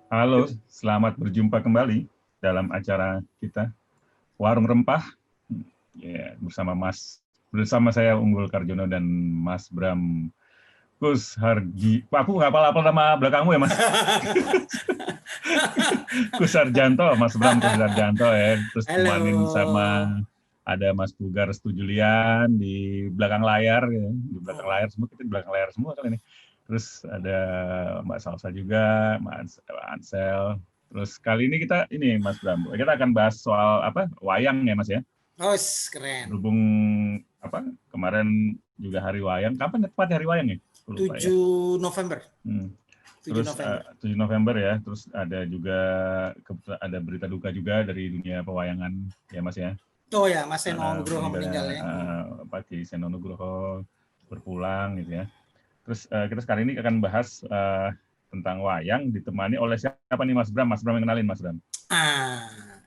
Halo, selamat berjumpa kembali dalam acara kita Warung Rempah. Ya, bersama saya Unggul Karjono dan Mas Bram Kusharji. Pak, aku nggak hafal nama belakangmu ya, Mas? Kusarjanto, Mas Bram Kusarjanto ya. Terus temanin sama ada Mas Pugar Setujulian di belakang layar, ya. Di belakang layar semua, kita di belakang layar semua kali ini. Terus ada Mbak Salsa juga, Mbak Ansel. Terus kali ini Mas Bram, kita akan bahas soal wayang ya Mas ya. Oh, keren. Berhubung kemarin juga hari wayang. Kapan tepat hari wayang ya? 7 November. 7 November ya. Terus ada juga ada berita duka juga dari dunia pewayangan ya Mas ya. Oh ya, Mas Seno Nugroho meninggal ya. Pak Kiai Seno Nugroho berpulang gitu ya. Terus kita sekarang ini akan bahas tentang wayang ditemani oleh siapa nih Mas Bram? Mas Bram yang kenalin Mas Bram.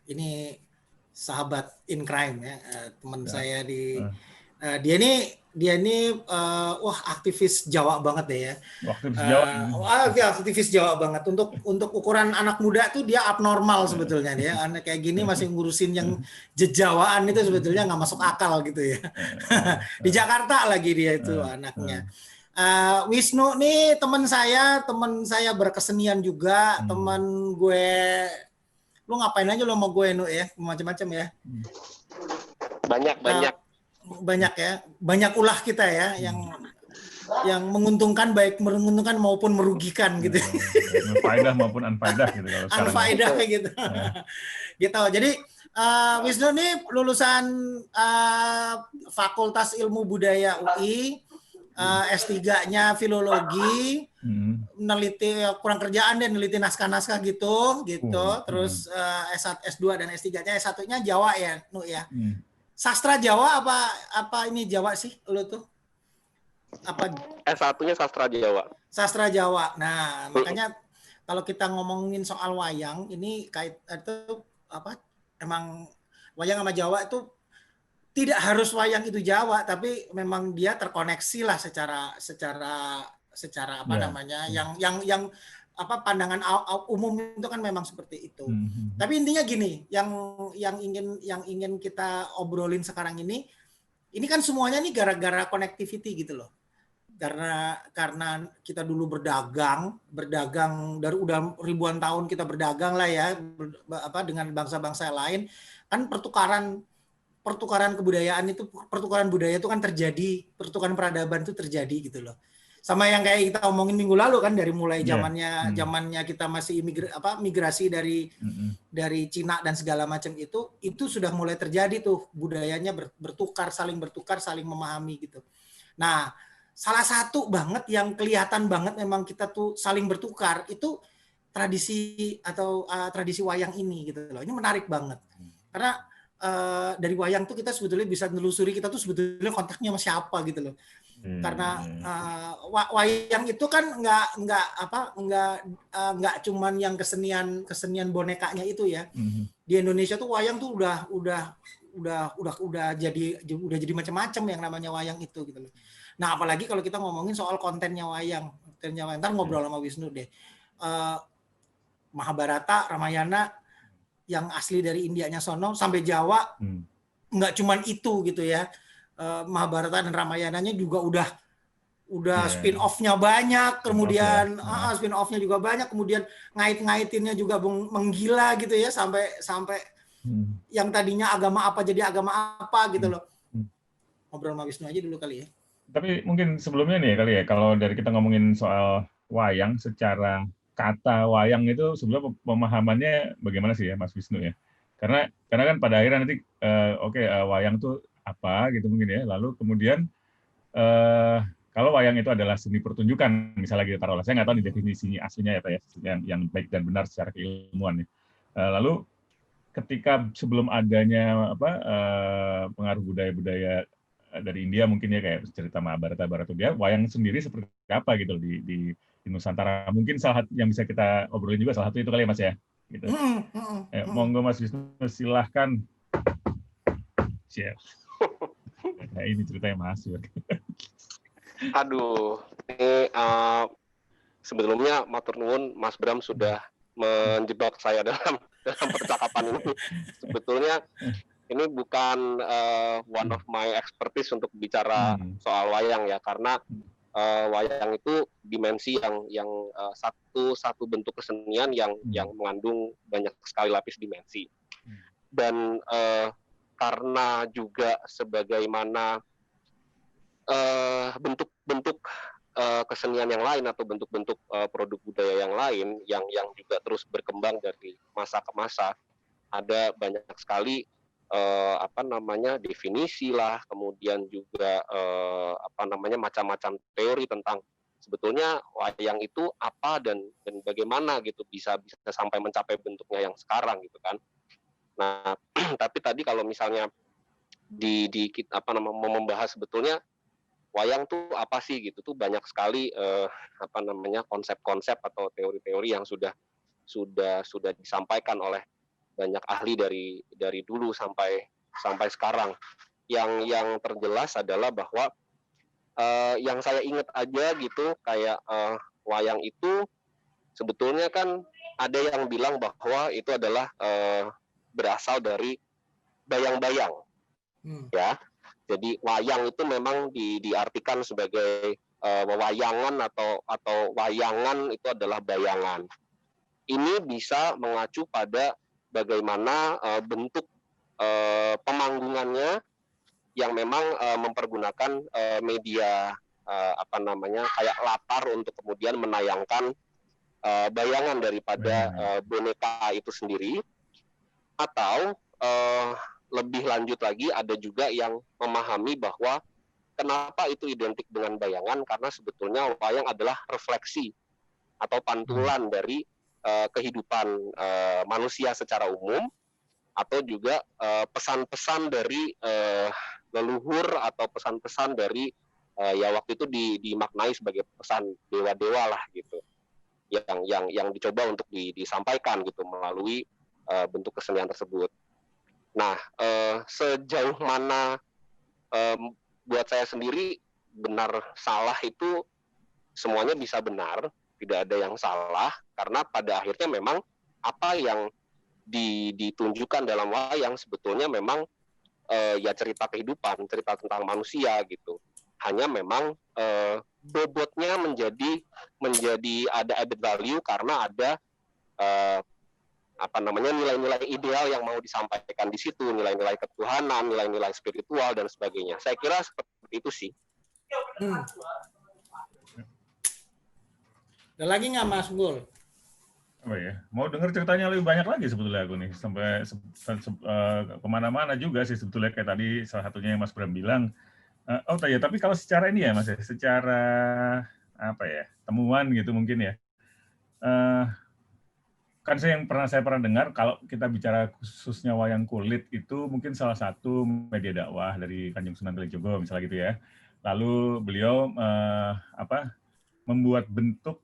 Ini sahabat in crime ya, teman saya di dia ini aktivis Jawa banget deh ya. Aktivis Jawa. Aktivis Jawa banget. Untuk ukuran anak muda tuh dia abnormal sebetulnya dia. Anak kayak gini masih ngurusin yang jejawaan itu sebetulnya nggak masuk akal gitu ya. Di Jakarta lagi dia itu anaknya. Wisnu nih teman saya berkesenian juga, teman gue. Lu ngapain aja lo sama gue Nu ya, macam-macam ya. Banyak ya, banyak ulah kita ya yang menguntungkan, baik menguntungkan maupun merugikan gitu. Faedah maupun unfaedah gitu kalau sekarang. Unfaedah gitu. Gitu. Jadi Wisnu nih lulusan Fakultas Ilmu Budaya UI, S3-nya filologi, meneliti kurang kerjaan dan meneliti naskah-naskah gitu. Terus S2 dan S3-nya, S1-nya Jawa ya, Nu ya. Sastra Jawa apa ini Jawa sih lu tuh? Apa S1-nya sastra Jawa. Sastra Jawa. Nah, makanya kalau kita ngomongin soal wayang ini emang wayang sama Jawa itu tidak harus wayang itu Jawa, tapi memang dia terkoneksi lah secara yang pandangan umum itu kan memang seperti itu. Tapi intinya gini, yang ingin kita obrolin sekarang ini kan semuanya nih gara-gara connectivity gitu loh. Karena kita dulu berdagang dari udah ribuan tahun kita berdagang lah ya, dengan bangsa-bangsa lain, kan pertukaran kebudayaan itu, pertukaran budaya itu kan terjadi, pertukaran peradaban itu terjadi gitu loh. Sama yang kayak kita omongin minggu lalu kan, dari mulai zamannya kita masih migrasi dari Cina dan segala macam itu sudah mulai terjadi tuh, budayanya bertukar, saling memahami gitu. Nah, salah satu banget yang kelihatan banget memang kita tuh saling bertukar itu tradisi tradisi wayang ini gitu loh. Ini menarik banget. Karena dari wayang tuh kita sebetulnya bisa menelusuri kita tuh sebetulnya kontaknya sama siapa gitu loh. Karena wayang itu kan nggak cuman yang kesenian bonekanya itu ya. Di Indonesia tuh wayang tuh udah jadi macam-macam yang namanya wayang itu gitu loh. Nah, apalagi kalau kita ngomongin soal kontennya wayang. Ntar ngobrol sama Wisnu deh. Mahabharata, Ramayana yang asli dari Indianya sono sampai Jawa nggak cuman itu gitu ya. Mahabharata dan Ramayananya juga udah spin-off-nya banyak, kemudian spin-off-nya juga banyak, kemudian ngait-ngaitinnya juga menggila gitu ya, sampai yang tadinya agama apa jadi agama apa gitu loh. Ngobrol sama Wisnu aja dulu kali ya. Tapi mungkin sebelumnya nih kali ya, kalau dari kita ngomongin soal wayang, secara kata wayang itu sebelum pemahamannya bagaimana sih ya Mas Wisnu ya? Karena kan pada akhirnya nanti wayang tuh apa gitu mungkin ya. Lalu kemudian kalau wayang itu adalah seni pertunjukan, misalnya kita taruhlah, saya nggak tahu nih definisinya aslinya ya Pak ya, yang baik dan benar secara keilmuan ya. Lalu ketika sebelum adanya pengaruh budaya-budaya dari India mungkin ya, kayak cerita Mahabharata, dia wayang sendiri seperti apa gitu di Nusantara. Mungkin salah satu yang bisa kita obrolin juga salah satu itu kali ya Mas ya. Gitu. Monggo Mas Wisnu, silahkan. Share. Nah, ini ceritanya Mas. Aduh, ini sebelumnya matur nuwun Mas Bram sudah menjebak saya dalam percakapan ini. Sebetulnya ini bukan one of my expertise untuk bicara soal wayang ya, karena wayang itu dimensi yang satu bentuk kesenian yang mengandung banyak sekali lapis dimensi. Dan karena juga sebagaimana bentuk-bentuk kesenian yang lain atau bentuk-bentuk produk budaya yang lain yang juga terus berkembang dari masa ke masa, ada banyak sekali definisi lah, kemudian juga macam-macam teori tentang sebetulnya wayang itu apa dan bagaimana gitu bisa sampai mencapai bentuknya yang sekarang gitu kan. Nah, tapi tadi kalau misalnya mau membahas sebetulnya wayang tuh apa sih gitu tuh banyak sekali konsep-konsep atau teori-teori yang sudah disampaikan oleh banyak ahli dari dulu sampai sekarang. Yang terjelas adalah bahwa yang saya ingat aja gitu kayak wayang itu sebetulnya kan ada yang bilang bahwa itu adalah berasal dari bayang-bayang, ya. Jadi wayang itu memang diartikan sebagai wewayangan atau wayangan itu adalah bayangan. Ini bisa mengacu pada bagaimana bentuk pemanggungannya yang memang mempergunakan media kayak latar untuk kemudian menayangkan bayangan daripada boneka itu sendiri, atau lebih lanjut lagi ada juga yang memahami bahwa kenapa itu identik dengan bayangan, karena sebetulnya wayang adalah refleksi atau pantulan dari kehidupan manusia secara umum, atau juga pesan-pesan dari leluhur atau pesan-pesan dari ya waktu itu dimaknai sebagai pesan dewa-dewa lah gitu, yang dicoba untuk disampaikan gitu melalui bentuk kesenian tersebut. Nah, sejauh mana buat saya sendiri benar salah itu semuanya bisa benar, tidak ada yang salah, karena pada akhirnya memang apa yang ditunjukkan dalam wayang sebetulnya memang ya cerita kehidupan, cerita tentang manusia gitu. Hanya memang bobotnya menjadi ada added value karena ada nilai-nilai ideal yang mau disampaikan di situ, nilai-nilai ketuhanan, nilai-nilai spiritual dan sebagainya. Saya kira seperti itu sih. Ada lagi nggak Mas Gul? Oh ya, mau dengar ceritanya lebih banyak lagi sebetulnya aku nih, sampai kemana-mana juga sih sebetulnya, kayak tadi salah satunya yang Mas Bram bilang. Tapi kalau secara ini ya Mas, secara temuan gitu mungkin ya. Kan saya pernah dengar kalau kita bicara khususnya wayang kulit itu mungkin salah satu media dakwah dari Kanjeng Sunan Kalijogo misalnya gitu ya. Lalu beliau membuat bentuk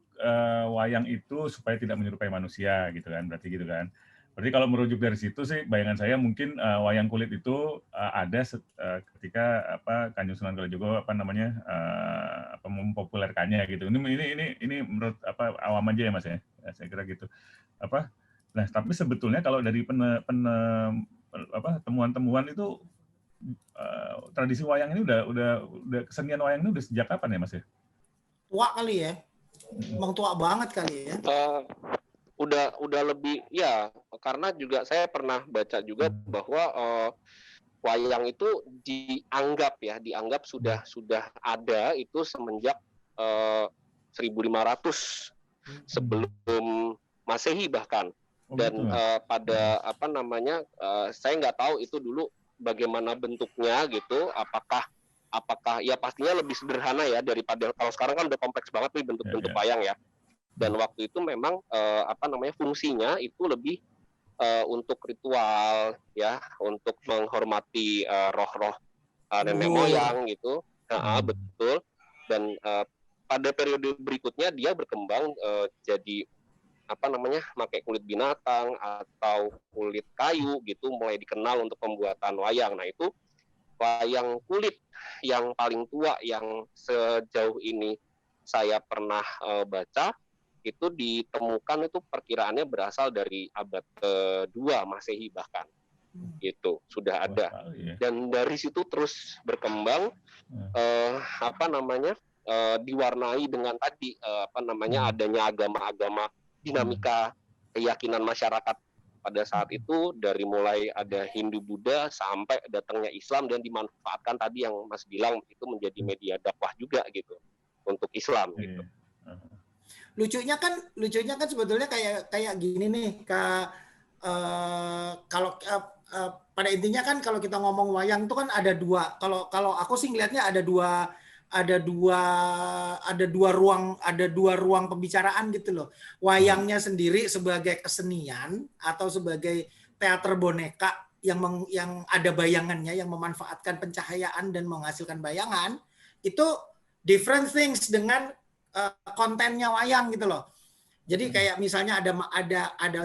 wayang itu supaya tidak menyerupai manusia gitu kan, berarti gitu kan. Berarti kalau merujuk dari situ sih bayangan saya mungkin wayang kulit itu ada ketika Kanjeng Sunan Kalijogo mempopulerkannya gitu. Ini menurut awam aja ya Mas ya. Saya kira gitu. Nah, tapi sebetulnya kalau dari temuan-temuan itu tradisi wayang ini udah kesenian wayang ini udah sejak kapan ya Mas ya? Tua kali ya, emang tua banget kali ya. Udah lebih ya, karena juga saya pernah baca juga bahwa wayang itu dianggap sudah ada itu semenjak 1500 sebelum Masehi bahkan. Dan pada saya nggak tahu itu dulu bagaimana bentuknya gitu, apakah ya pastinya lebih sederhana ya daripada kalau sekarang kan udah kompleks banget nih bentuk-bentuk wayang ya. Dan waktu itu memang fungsinya itu lebih untuk ritual ya, untuk menghormati roh-roh nenek moyang gitu. Betul. Dan pada periode berikutnya dia berkembang jadi pakai kulit binatang atau kulit kayu gitu, mulai dikenal untuk pembuatan wayang. Nah itu wayang kulit yang paling tua yang sejauh ini saya pernah baca itu ditemukan itu perkiraannya berasal dari abad ke-2 Masehi bahkan. Gitu sudah ada. Dan dari situ terus berkembang diwarnai dengan tadi adanya agama-agama, dinamika keyakinan masyarakat pada saat itu, dari mulai ada Hindu Buddha sampai datangnya Islam, dan dimanfaatkan tadi yang Mas bilang itu menjadi media dakwah juga gitu untuk Islam gitu. Lucunya kan sebetulnya kayak gini nih, kalau pada intinya kan kalau kita ngomong wayang itu kan ada dua. Kalau aku sih ngelihatnya ada dua ruang pembicaraan gitu loh. Wayangnya sendiri sebagai kesenian atau sebagai teater boneka yang ada bayangannya, yang memanfaatkan pencahayaan dan menghasilkan bayangan, itu different things dengan kontennya wayang gitu loh. Jadi kayak misalnya ada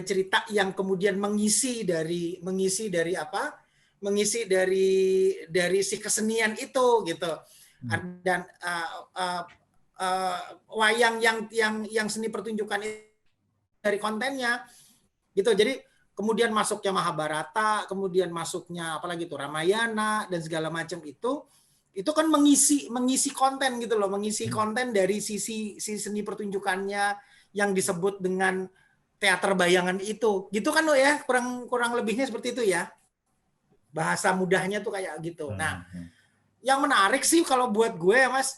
cerita yang kemudian mengisi dari si kesenian itu gitu. Dan wayang yang seni pertunjukan dari kontennya gitu. Jadi kemudian masuknya Mahabharata, kemudian masuknya apalagi itu Ramayana dan segala macam itu kan mengisi konten gitu loh, mengisi konten dari sisi seni pertunjukannya yang disebut dengan teater bayangan itu. Gitu kan lo ya, kurang lebihnya seperti itu ya. Bahasa mudahnya tuh kayak gitu. Nah, yang menarik sih kalau buat gue ya Mas,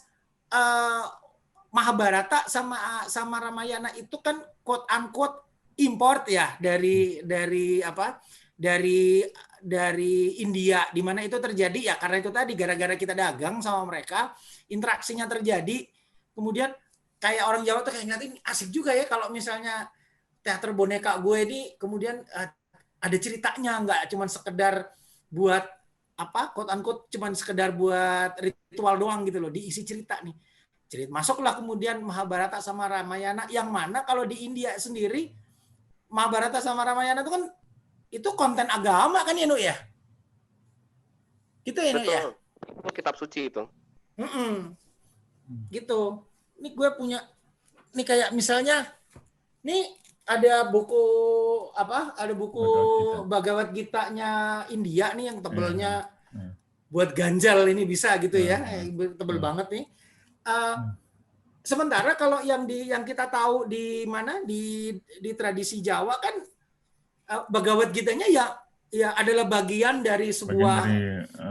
Mahabharata sama Ramayana itu kan quote unquote import ya dari India, di mana itu terjadi ya karena itu tadi gara-gara kita dagang sama mereka, interaksinya terjadi. Kemudian kayak orang Jawa tuh kayak ngeliatin asik juga ya kalau misalnya teater boneka gue ini kemudian ada ceritanya, nggak cuma sekedar buat quote unquote cuma sekedar buat ritual doang gitu loh, diisi cerita nih. Masuklah kemudian Mahabharata sama Ramayana, yang mana kalau di India sendiri Mahabharata sama Ramayana itu kan itu konten agama kan ya Nuk ya? Gitu ya Nuk ya? Itu kitab suci itu. Gitu. Ini gue punya, nih kayak misalnya, nih ada buku Bhagavad Gita-nya India nih yang tebelnya buat ganjal ini bisa gitu ya, tebel banget nih. Sementara kalau yang kita tahu di tradisi Jawa kan Bhagavad Gita-nya ya adalah bagian dari sebuah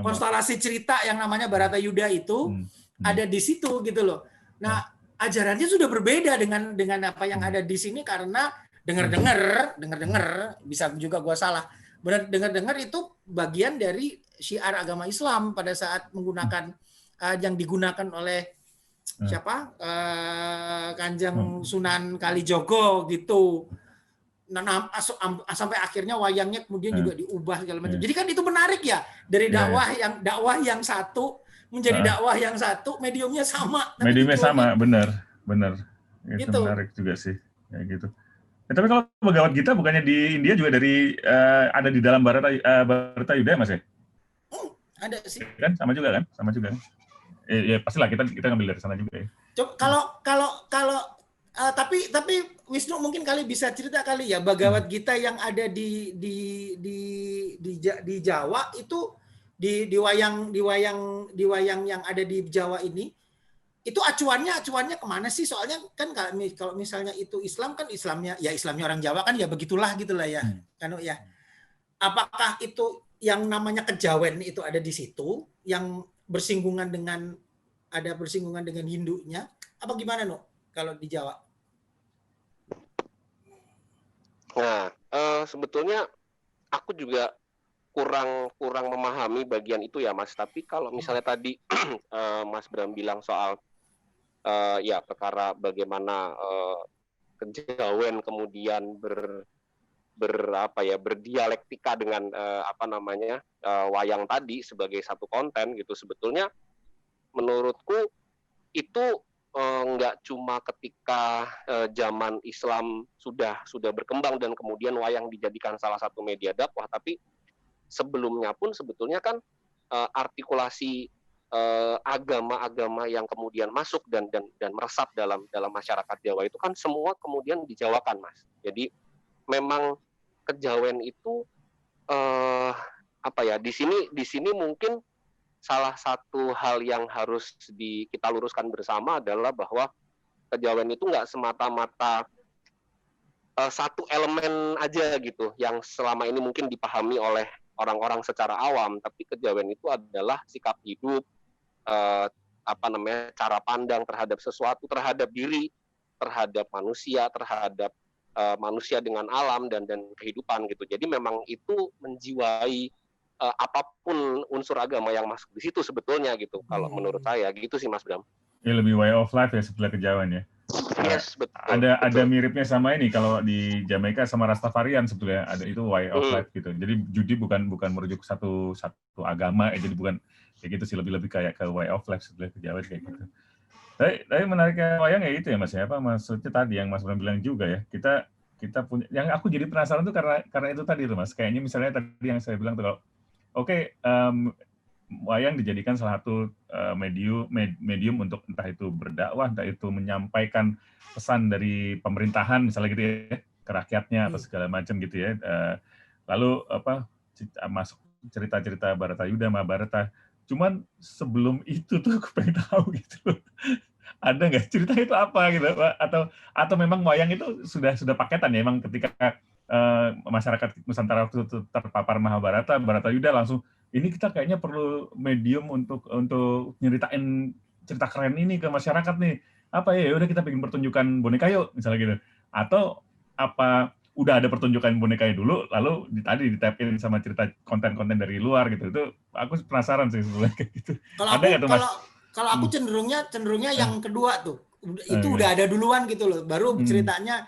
konstelasi cerita yang namanya Bharatayuddha itu ada di situ gitu loh. Nah, ajarannya sudah berbeda dengan apa yang ada di sini karena dengar-dengar bisa juga gua salah. Benar dengar-dengar itu bagian dari syiar agama Islam pada saat menggunakan yang digunakan oleh siapa? Kanjeng Sunan Kalijogo gitu. Nah, sampai akhirnya wayangnya kemudian juga diubah segala macam. Jadi kan itu menarik ya, dari dakwah yang satu menjadi dakwah yang satu, mediumnya sama. Mediumnya sama, benar. Itu gitu. Menarik juga sih, kayak gitu. Tapi kalau Bhagavad Gita bukannya di India juga ada di dalam Bharatayuddha Mas ya? Ada sih. Kan sama juga kan? Ya pastilah kita ngambil dari sana juga ya. Coba kalau tapi Wisnu mungkin kali bisa cerita kali ya, Bhagavad Gita yang ada di Jawa itu di wayang yang ada di Jawa ini, itu acuannya kemana sih? Soalnya kan kalau misalnya itu Islam kan Islamnya orang Jawa kan ya begitulah gitulah ya. Kan ya. Apakah itu yang namanya kejawen itu ada di situ yang bersinggungan dengan Hindunya? Apa gimana kalau di Jawa? Nah, sebetulnya aku juga kurang memahami bagian itu ya Mas. Tapi kalau misalnya tadi Mas Bram bilang soal perkara bagaimana kejawen kemudian berdialektika dengan wayang tadi sebagai satu konten gitu, sebetulnya menurutku itu nggak cuma ketika zaman Islam sudah berkembang dan kemudian wayang dijadikan salah satu media dakwah, tapi sebelumnya pun sebetulnya kan artikulasi agama-agama yang kemudian masuk dan meresap dalam masyarakat Jawa itu kan semua kemudian dijawakan, Mas. Jadi memang kejawen itu di sini mungkin salah satu hal yang harus kita luruskan bersama adalah bahwa kejawen itu nggak semata-mata satu elemen aja gitu yang selama ini mungkin dipahami oleh orang-orang secara awam, tapi kejawen itu adalah sikap hidup, cara pandang terhadap sesuatu, terhadap diri, terhadap manusia, terhadap manusia dengan alam dan kehidupan gitu. Jadi memang itu menjiwai apapun unsur agama yang masuk di situ sebetulnya gitu. Kalau menurut saya gitu sih Mas Bram. Ya lebih way of life ya setelah kejawen ya. Yes, betul. Ada miripnya sama ini kalau di Jamaika sama Rastafarian sebetulnya ada itu way of life gitu. Jadi judi bukan merujuk satu agama jadi bukan kayak gitu sih, lebih kayak ke way of life setelah kejawen kayak gitu. Tapi menariknya wayang ya itu ya Mas ya, maksudnya tadi yang Mas Bram bilang juga ya, kita punya, yang aku jadi penasaran tuh karena itu tadi tuh Mas, kayaknya misalnya tadi yang saya bilang tuh kalau wayang dijadikan salah satu medium untuk entah itu berdakwah, entah itu menyampaikan pesan dari pemerintahan misalnya gitu ya ke rakyatnya atau segala macam gitu ya. Lalu masuk cerita-cerita Bharatayuda, Mahabharata. Cuman sebelum itu tuh aku pengen tahu gitu. Ada nggak cerita itu apa gitu, atau memang wayang itu sudah paketan ya, memang ketika masyarakat Nusantara waktu itu terpapar Mahabharata, Bharatayuda langsung ini kita kayaknya perlu medium untuk nyeritain cerita keren ini ke masyarakat nih. Apa ya udah kita bikin pertunjukan boneka yuk misalnya gitu. Atau apa udah ada pertunjukan boneka dulu lalu tadi ditapin sama cerita konten-konten dari luar gitu. Itu aku penasaran sih sebenarnya kayak gitu. Kalau aku cenderungnya yang kedua tuh. Itu udah ada duluan gitu loh. Baru ceritanya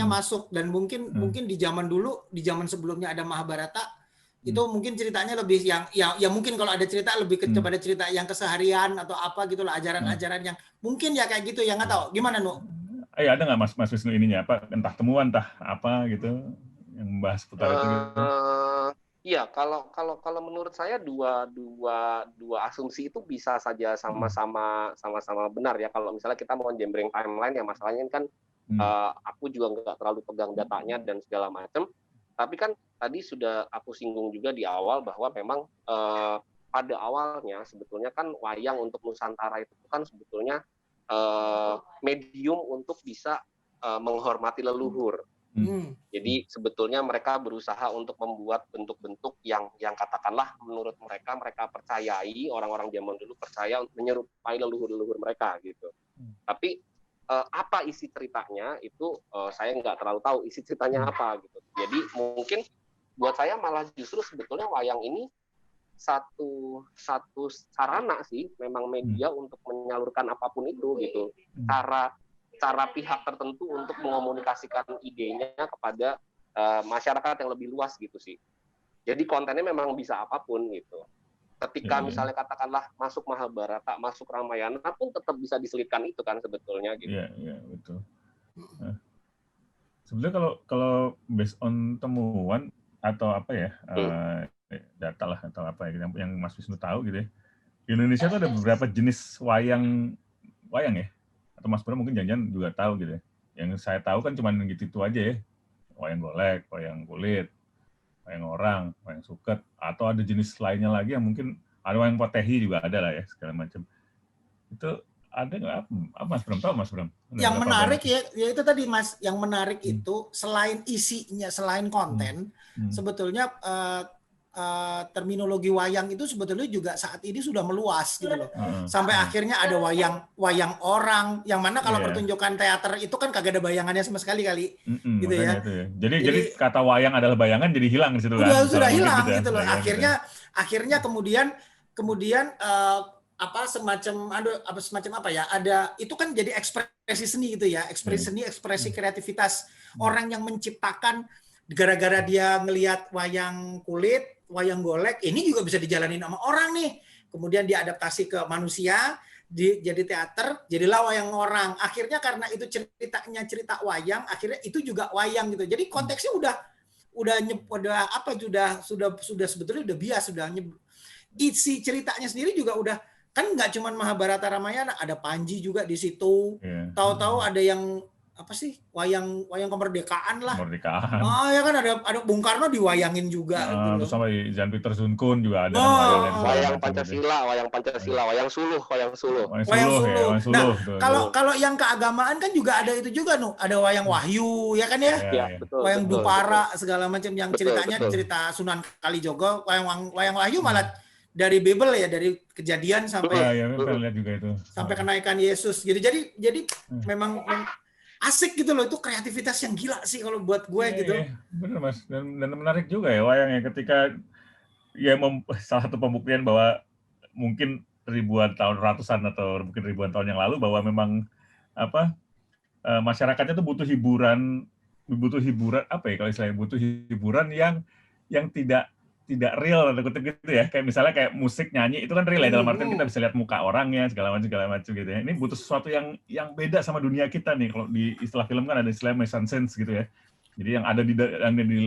masuk, dan mungkin di zaman sebelumnya ada Mahabharata itu mungkin ceritanya lebih yang mungkin kalau ada cerita lebih kepada cerita yang keseharian atau apa gitu lah, ajaran-ajaran yang mungkin ya kayak gitu, yang nggak tahu gimana Nu? Ada nggak Mas Wisnu ininya apa, entah temuan entah apa gitu yang membahas putar itu gitu? Iya, kalau menurut saya dua asumsi itu bisa saja sama-sama benar ya. Kalau misalnya kita mau jembreng timeline ya, masalahnya kan aku juga nggak terlalu pegang datanya dan segala macam. Tapi kan tadi sudah aku singgung juga di awal bahwa memang pada awalnya sebetulnya kan wayang untuk Nusantara itu kan sebetulnya medium untuk bisa menghormati leluhur. Jadi sebetulnya mereka berusaha untuk membuat bentuk-bentuk yang katakanlah menurut mereka percayai, orang-orang zaman dulu percaya menyerupai leluhur-leluhur mereka gitu. Tapi apa isi ceritanya itu saya nggak terlalu tahu isi ceritanya apa gitu. Jadi mungkin buat saya malah justru sebetulnya wayang ini satu sarana sih, memang media untuk menyalurkan apapun itu gitu. Cara pihak tertentu untuk mengomunikasikan idenya kepada masyarakat yang lebih luas gitu sih. Jadi kontennya memang bisa apapun gitu. Ketika misalnya katakanlah masuk Mahabharata, masuk Ramayana pun tetap bisa diselipkan itu kan sebetulnya gitu. Iya, betul. Nah, sebenarnya kalau based on temuan atau apa ya, data lah atau apa ya yang Mas Wisnu tahu gitu ya. Di Indonesia tuh ada beberapa jenis wayang ya. Atau Mas Bro mungkin jangan juga tahu gitu ya. Yang saya tahu kan cuma gitu aja ya. Wayang golek, wayang kulit, wayang orang, wayang suket, atau ada jenis lainnya lagi yang mungkin ada wayang potehi juga ada lah ya, segala macam. Itu ada nggak? Mas Bram tahu Mas Bram? Yang menarik ya itu tadi Mas, yang menarik itu selain isinya, selain konten, sebetulnya terminologi wayang itu sebetulnya juga saat ini sudah meluas gitu loh. Sampai akhirnya ada wayang orang, yang mana kalau pertunjukan teater itu kan kagak ada bayangannya sama sekali kali. Gitu ya. Itu ya. Jadi kata wayang adalah bayangan jadi hilang di situ kan. Sudah hilang gitu loh. Akhirnya kemudian semacam apa ya? Ada itu kan jadi ekspresi seni gitu ya. Ekspresi kreativitas orang yang menciptakan, gara-gara dia ngelihat wayang kulit, wayang golek, ini juga bisa dijalanin sama orang nih. Kemudian diadaptasi ke manusia, jadi teater, jadilah wayang orang. Akhirnya karena itu ceritanya cerita wayang, akhirnya itu juga wayang gitu. Jadi konteksnya sudah sebetulnya udah bias, isi ceritanya sendiri juga udah kan nggak cuma Mahabharata Ramayana, ada Panji juga di situ. Tahu-tahu ada yang apa sih wayang kemerdekaan lah. Kemerdekaan. Ya kan ada Bung Karno diwayangin juga gitu loh. Terus sama Jan Peter Sun-kun juga ada wayang Pancasila, wayang Suluh. Nah, kalau yang keagamaan kan juga ada itu juga ada wayang Wahyu ya kan ya? Betul, wayang Dupara segala macam yang ceritanya cerita Sunan Kalijogo, wayang Wahyu malah dari Bible ya, dari kejadian sampai lihat juga itu. Sampai kenaikan Yesus gitu. Jadi memang asik gitu loh, itu kreativitas yang gila sih kalau buat gue gitu. Bener Mas, dan menarik juga ya wayangnya ketika salah satu pembuktian bahwa mungkin ribuan tahun, ratusan atau mungkin ribuan tahun yang lalu bahwa memang masyarakatnya tuh butuh hiburan apa ya kalau istilahnya, butuh hiburan yang tidak real atau gitu ya, kayak misalnya kayak musik nyanyi itu kan real ya, dalam artian kita bisa lihat muka orangnya segala macam gitu ya. Ini butuh sesuatu yang beda sama dunia kita nih. Kalau di istilah film kan ada istilah mise en scène gitu ya. Jadi yang ada di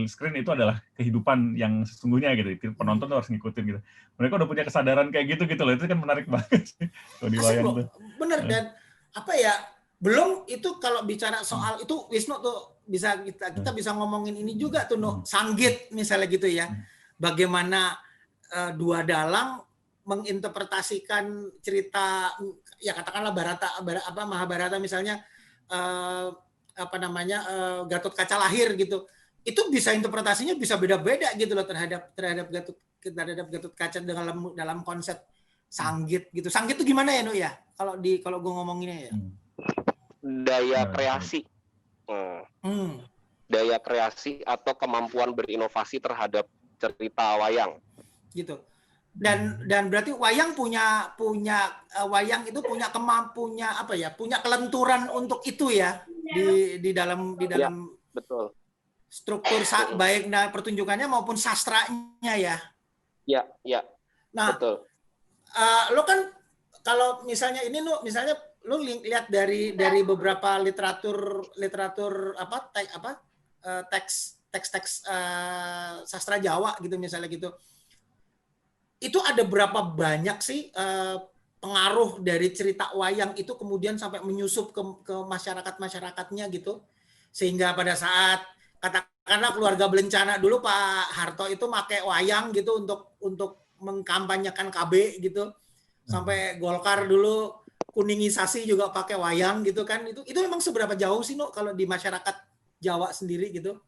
screen itu adalah kehidupan yang sesungguhnya gitu. Penonton tuh harus ngikutin gitu. Mereka udah punya kesadaran kayak gitu loh. Itu kan menarik banget sih kalau di wayang tuh. Bener, dan apa ya? Belum itu kalau bicara soal itu Wisnu tuh kita bisa ngomongin ini juga tuh Sanggit misalnya gitu ya. Bagaimana dua dalang menginterpretasikan cerita ya katakanlah Mahabharata misalnya Gatot Kaca lahir gitu. Itu bisa interpretasinya bisa beda-beda gitu loh terhadap Gatot Kaca dalam konsep Sanggit gitu. Sanggit itu gimana ya, Nu ya? Kalau gue ngomonginnya ya. Daya kreasi. Daya kreasi atau kemampuan berinovasi terhadap cerita wayang gitu, dan berarti wayang punya wayang itu punya kelenturan untuk itu ya di dalam betul, struktur baik pertunjukannya maupun sastranya ya. Nah, betul. Lo kan kalau misalnya ini misalnya lo lihat dari beberapa literatur teks sastra Jawa gitu misalnya gitu, itu ada berapa banyak sih pengaruh dari cerita wayang itu kemudian sampai menyusup ke masyarakatnya gitu, sehingga pada saat katakanlah keluarga berencana dulu Pak Harto itu pakai wayang gitu untuk mengkampanyekan KB gitu, sampai Golkar dulu kuningisasi juga pakai wayang gitu kan, itu memang seberapa jauh sih kalau di masyarakat Jawa sendiri gitu?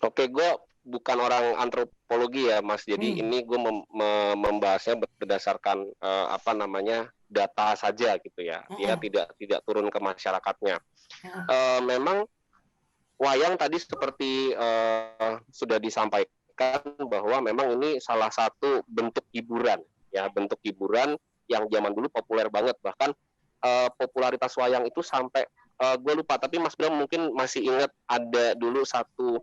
Oke, gue bukan orang antropologi ya, Mas. Jadi ini gue membahasnya berdasarkan data saja gitu ya. Dia tidak turun ke masyarakatnya. Memang wayang tadi seperti sudah disampaikan bahwa memang ini salah satu bentuk hiburan yang zaman dulu populer banget. Bahkan popularitas wayang itu sampai gue lupa, tapi Mas Bram mungkin masih ingat ada dulu satu.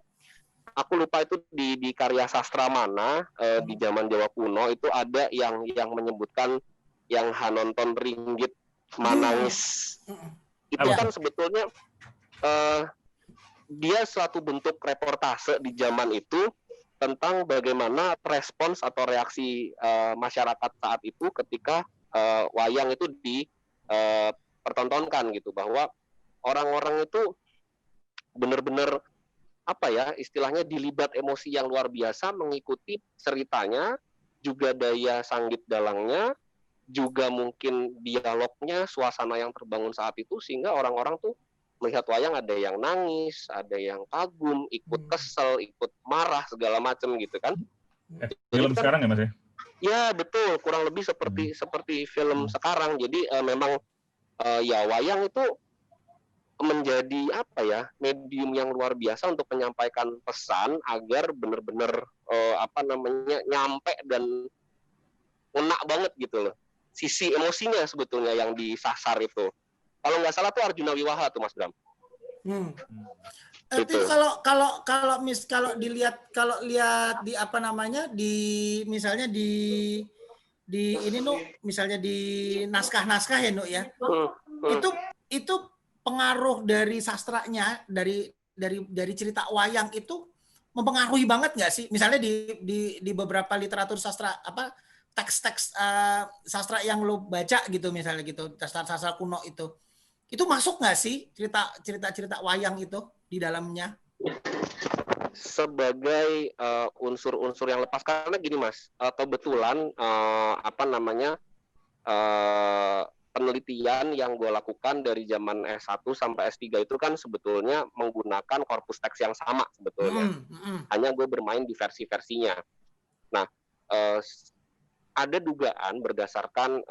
Aku lupa itu di karya sastra mana di zaman Jawa kuno itu ada yang menyebutkan yang hanonton ringgit manangis. Itu kan sebetulnya dia suatu bentuk reportase di zaman itu tentang bagaimana respons atau reaksi masyarakat saat itu ketika wayang itu dipertontonkan gitu, bahwa orang-orang itu benar-benar istilahnya dilibat emosi yang luar biasa mengikuti ceritanya, juga daya sanggit dalangnya, juga mungkin dialognya, suasana yang terbangun saat itu, sehingga orang-orang tuh melihat wayang ada yang nangis, ada yang kagum, ikut kesel, ikut marah segala macam gitu kan. Film sekarang ya Mas ya? Ya betul, kurang lebih seperti film sekarang. Jadi memang wayang itu menjadi medium yang luar biasa untuk menyampaikan pesan agar benar-benar nyampe dan ngena banget gitu loh. Sisi emosinya sebetulnya yang disasar itu. Kalau nggak salah tuh Arjuna Wiwaha tuh Mas Bram. Itu kalau lihat di misalnya di ini misalnya di naskah-naskah ya ya. Itu pengaruh dari sastranya dari cerita wayang itu mempengaruhi banget nggak sih? Misalnya di beberapa literatur sastra apa teks-teks sastra yang lo baca gitu misalnya gitu, sastra kuno itu masuk nggak sih cerita wayang itu di dalamnya? Sebagai unsur-unsur yang lepas, karena gini Mas, kebetulan penelitian yang gue lakukan dari zaman S1 sampai S3 itu kan sebetulnya menggunakan korpus teks yang sama sebetulnya. Hanya gue bermain di versi-versinya. Nah, ada dugaan berdasarkan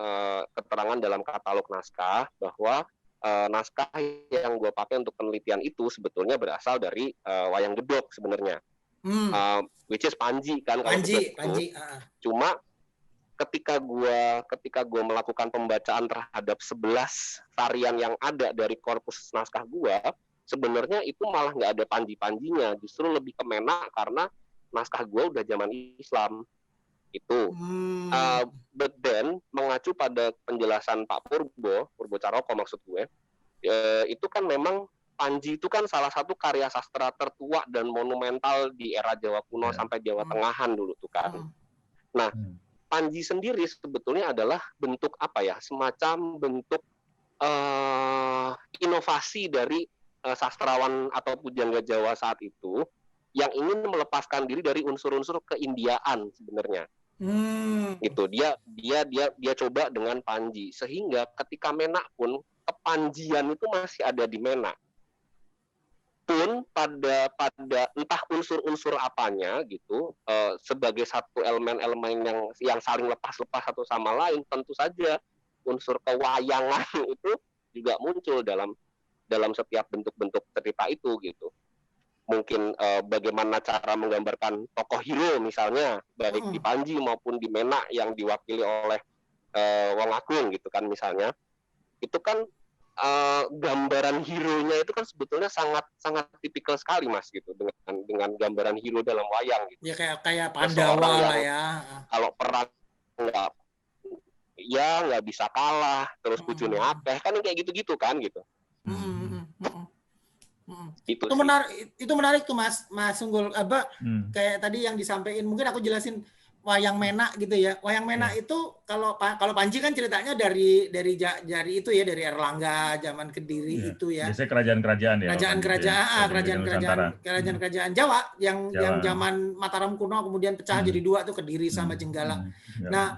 keterangan dalam katalog naskah bahwa naskah yang gue pakai untuk penelitian itu sebetulnya berasal dari wayang gedok sebenarnya. Which is Panji kan kalau Panji. Cuma ketika gue melakukan pembacaan terhadap 11 varian yang ada dari korpus naskah gue, sebenarnya itu malah nggak ada Panji-Panjinya, justru lebih ke Menak karena naskah gue udah zaman Islam itu. But then mengacu pada penjelasan Pak Purbo Caroko maksud gue, itu kan memang Panji itu kan salah satu karya sastra tertua dan monumental di era Jawa kuno sampai Jawa Tengahan dulu tuh kan. Nah, Panji sendiri sebetulnya adalah bentuk apa ya, semacam bentuk inovasi dari sastrawan atau pujangga Jawa saat itu yang ingin melepaskan diri dari unsur-unsur keindiaan sebenarnya. Gitu, dia coba dengan Panji sehingga ketika Menak pun kepanjian itu masih ada di Menak. Pun pada entah unsur-unsur apanya gitu, sebagai satu elemen-elemen yang saling lepas-lepas satu sama lain, tentu saja unsur kewayangan itu juga muncul dalam setiap bentuk-bentuk cerita itu gitu. Mungkin bagaimana cara menggambarkan tokoh hero misalnya baik di Panji maupun di Menak yang diwakili oleh Wong Agung gitu kan misalnya, itu kan gambaran hero-nya itu kan sebetulnya sangat tipikal sekali Mas gitu dengan gambaran hero dalam wayang gitu. Ya kayak Pandawa lah ya. Kalau perang nggak bisa kalah, terus bujune akeh kan kayak gitu-gitu kan gitu. Itu menarik tuh Mas Sunggul. Kayak tadi yang disampaikan, mungkin aku jelasin wayang Menak gitu ya. Wayang Menak itu kalau Panji kan ceritanya dari itu ya, dari Erlangga zaman Kediri itu ya. Biasanya kerajaan-kerajaan ya. Kerajaan Jawa yang zaman Mataram kuno kemudian pecah jadi dua tuh Kediri sama Jenggala. Nah,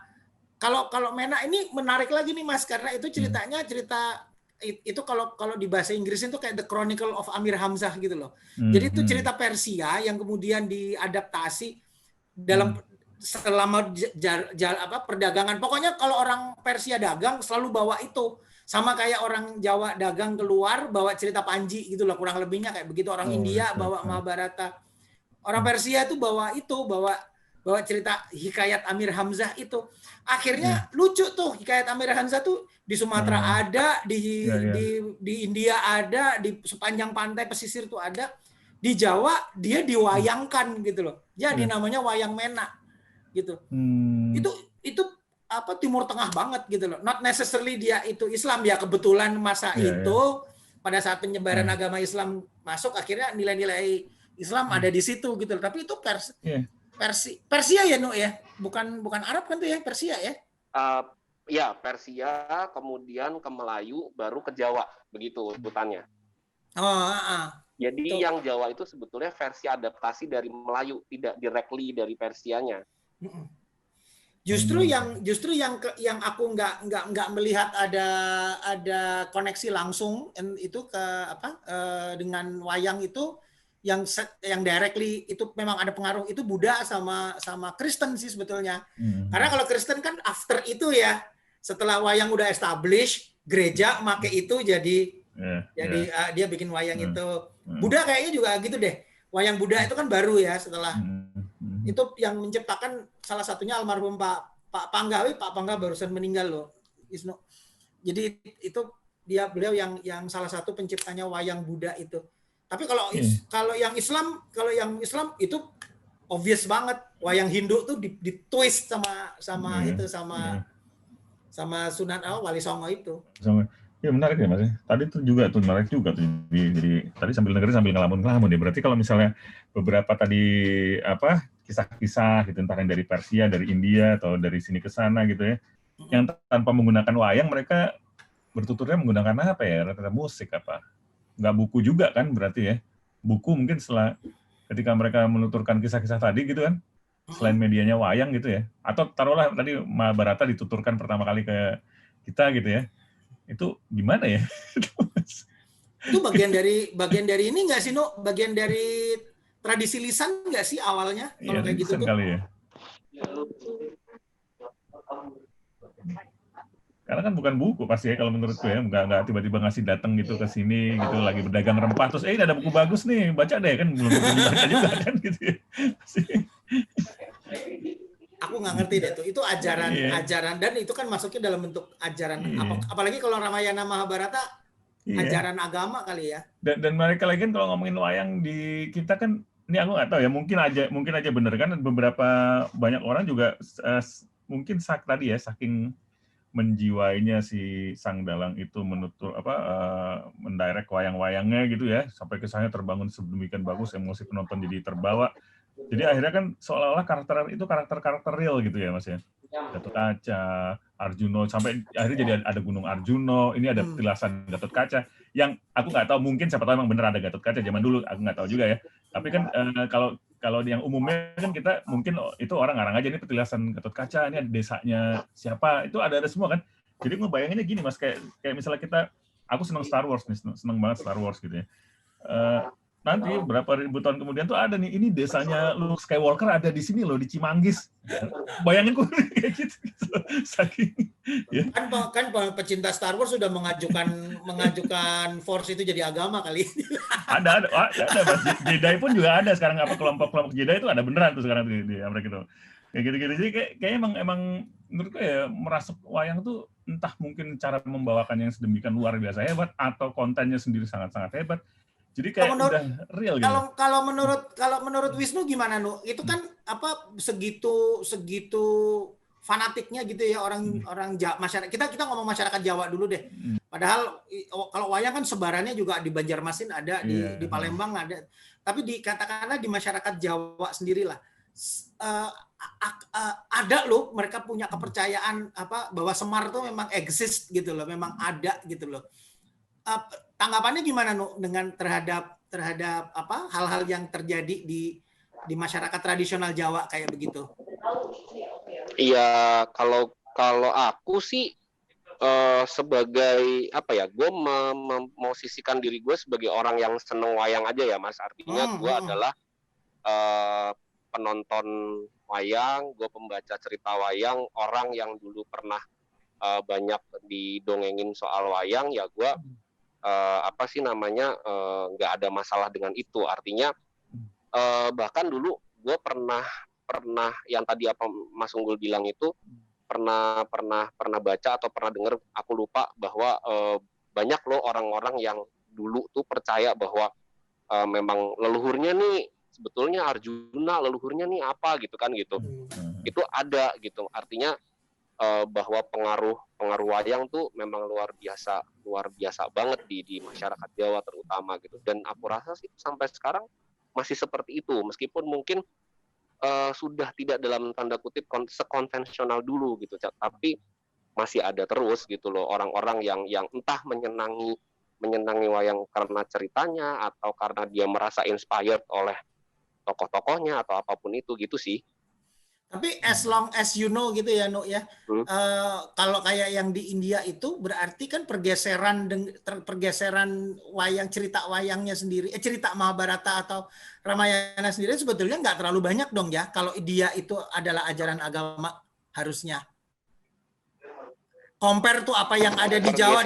kalau Menak ini menarik lagi nih Mas, karena itu ceritanya cerita itu kalau di bahasa Inggris itu kayak The Chronicle of Amir Hamzah gitu loh. Jadi itu cerita Persia yang kemudian diadaptasi dalam selama perdagangan. Pokoknya kalau orang Persia dagang selalu bawa itu, sama kayak orang Jawa dagang keluar bawa cerita Panji gitu loh, kurang lebihnya kayak begitu. Orang India bawa Mahabharata, orang Persia itu bawa cerita Hikayat Amir Hamzah itu. Akhirnya lucu tuh, Hikayat Amir Hamzah tuh di Sumatera ada, di India ada, di sepanjang pantai pesisir tuh ada. Di Jawa dia diwayangkan gitu loh. Jadi namanya wayang Menak gitu. Itu apa Timur Tengah banget gitu loh. Not necessarily dia itu Islam ya, kebetulan masa itu pada saat penyebaran agama Islam masuk, akhirnya nilai-nilai Islam ada di situ gitu loh. Tapi itu Persia ya Nu ya, bukan Arab kan tuh ya, Persia ya. Ya Persia, kemudian ke Melayu, baru ke Jawa, begitu urutannya. Jadi yang Jawa itu sebetulnya versi adaptasi dari Melayu, tidak directly dari Persianya. Justru yang aku nggak melihat ada koneksi langsung itu ke dengan wayang itu yang directly itu memang ada pengaruh itu Buddha sama Kristen sih sebetulnya. Karena kalau Kristen kan after itu ya, setelah wayang udah established, gereja make itu jadi dia bikin wayang itu. Buddha kayaknya juga gitu deh. Wayang Buddha itu kan baru ya setelah itu yang menciptakan salah satunya almarhum Pak Panggawi. Pak Pangga barusan meninggal loh, Isnu. Jadi itu beliau yang salah satu penciptanya wayang Buddha itu. Tapi kalau yang Islam itu obvious banget. Wayang Hindu tuh di twist sama Sunan Wali Songo itu. Ya menarik ya Mas. Tadi tuh juga tuh menarik juga tuh. Jadi tadi sambil dengerin sambil ngelamun-ngelamun ya. Berarti kalau misalnya beberapa tadi apa kisah-kisah gitu entah yang dari Persia, dari India atau dari sini ke sana gitu ya. Yang tanpa menggunakan wayang mereka bertuturnya menggunakan apa ya? Rata-rata musik apa? Nggak buku juga kan berarti ya. Buku mungkin setelah ketika mereka menuturkan kisah-kisah tadi gitu kan. Selain medianya wayang gitu ya. Atau taruhlah tadi Mahabharata dituturkan pertama kali ke kita gitu ya. Itu gimana ya? Itu bagian dari ini nggak sih, No? Bagian dari tradisi lisan nggak sih awalnya? Kalau kayak gitu tuh. Kali ya. Karena kan bukan buku pasti ya kalau menurutku ya, nggak tiba-tiba ngasih datang gitu ke sini gitu lagi berdagang rempah terus ini ada buku bagus nih baca deh kan belum tentu dibaca juga kan gitu ya. Aku nggak ngerti deh tuh. Itu ajaran dan itu kan masuknya dalam bentuk ajaran apalagi kalau Ramayana Mahabharata ajaran agama kali ya. Dan mereka lagi kan kalau ngomongin wayang di kita kan ini aku nggak tahu ya mungkin aja bener kan beberapa banyak orang juga mungkin tadi ya saking menjiwainya si Sang Dalang itu menutur mendirect wayang-wayangnya gitu ya sampai kesannya terbangun sedemikian bagus emosi penonton jadi terbawa. Jadi akhirnya kan seolah-olah karakter real gitu ya Mas ya. Gatot Kaca, Arjuno sampai akhirnya jadi ada Gunung Arjuno, ini ada petilasan Gatot Kaca yang aku nggak tahu mungkin siapa tahu emang bener ada Gatot Kaca zaman dulu aku nggak tahu juga ya. Tapi kan kalau yang umumnya kan kita mungkin itu orang ngarang aja ini petilasan Gatot Kaca, ini ada desanya siapa, itu ada semua kan. Jadi ngebayanginnya gini Mas kayak misalnya aku senang Star Wars nih, senang banget Star Wars gitu ya. Nanti berapa ribu tahun kemudian tuh ada nih ini desanya Luke Skywalker ada di sini loh di Cimanggis. Bayangin gue kayak gitu. Saking ya. Kan pecinta Star Wars sudah mengajukan Force itu jadi agama kali. Ada Mas. Jedi pun juga ada sekarang kelompok Jedi itu ada beneran tuh sekarang di Amerika itu. Kayak gitu-gitu. Jadi kayak emang menurut gue ya merasuk wayang tuh entah mungkin cara membawakannya yang sedemikian luar biasa hebat atau kontennya sendiri sangat-sangat hebat. Jadi kayak udah real gitu. Kalau menurut Wisnu gimana, Nu? Itu kan segitu fanatiknya gitu ya orang masyarakat. Kita ngomong masyarakat Jawa dulu deh. Padahal kalau wayang kan sebarannya juga di Banjarmasin ada, di Palembang ada. Tapi katakanlah di masyarakat Jawa sendirilah. Ada loh mereka punya kepercayaan bahwa Semar tuh memang exist gitu loh, memang ada gitu loh. Tanggapannya gimana dengan terhadap hal-hal yang terjadi di masyarakat tradisional Jawa kayak begitu? Iya, kalau aku sih sebagai gue mau sisihkan diri gue sebagai orang yang seneng wayang aja ya Mas. Artinya gue adalah penonton wayang, gue pembaca cerita wayang, orang yang dulu pernah banyak didongengin soal wayang ya gue nggak ada masalah dengan itu. Artinya bahkan dulu gue pernah yang tadi apa Mas Unggul bilang itu pernah baca atau pernah dengar, aku lupa, bahwa banyak loh orang-orang yang dulu tuh percaya bahwa memang leluhurnya nih sebetulnya Arjuna, leluhurnya nih apa gitu kan gitu. Itu ada gitu. Artinya bahwa pengaruh wayang tuh memang luar biasa banget di masyarakat Jawa terutama gitu. Dan aku rasa sih sampai sekarang masih seperti itu, meskipun mungkin sudah tidak dalam tanda kutip sekonvensional dulu gitu, tapi masih ada terus gitu loh orang-orang yang entah menyenangi wayang karena ceritanya atau karena dia merasa inspired oleh tokoh-tokohnya atau apapun itu gitu sih. Tapi as long as you know gitu ya, Nu ya. Kalau kayak yang di India itu berarti kan pergeseran cerita wayangnya sendiri, cerita Mahabharata atau Ramayana sendiri sebetulnya nggak terlalu banyak dong ya. Kalau dia itu adalah ajaran agama harusnya. Compare tuh apa yang ada di Jawa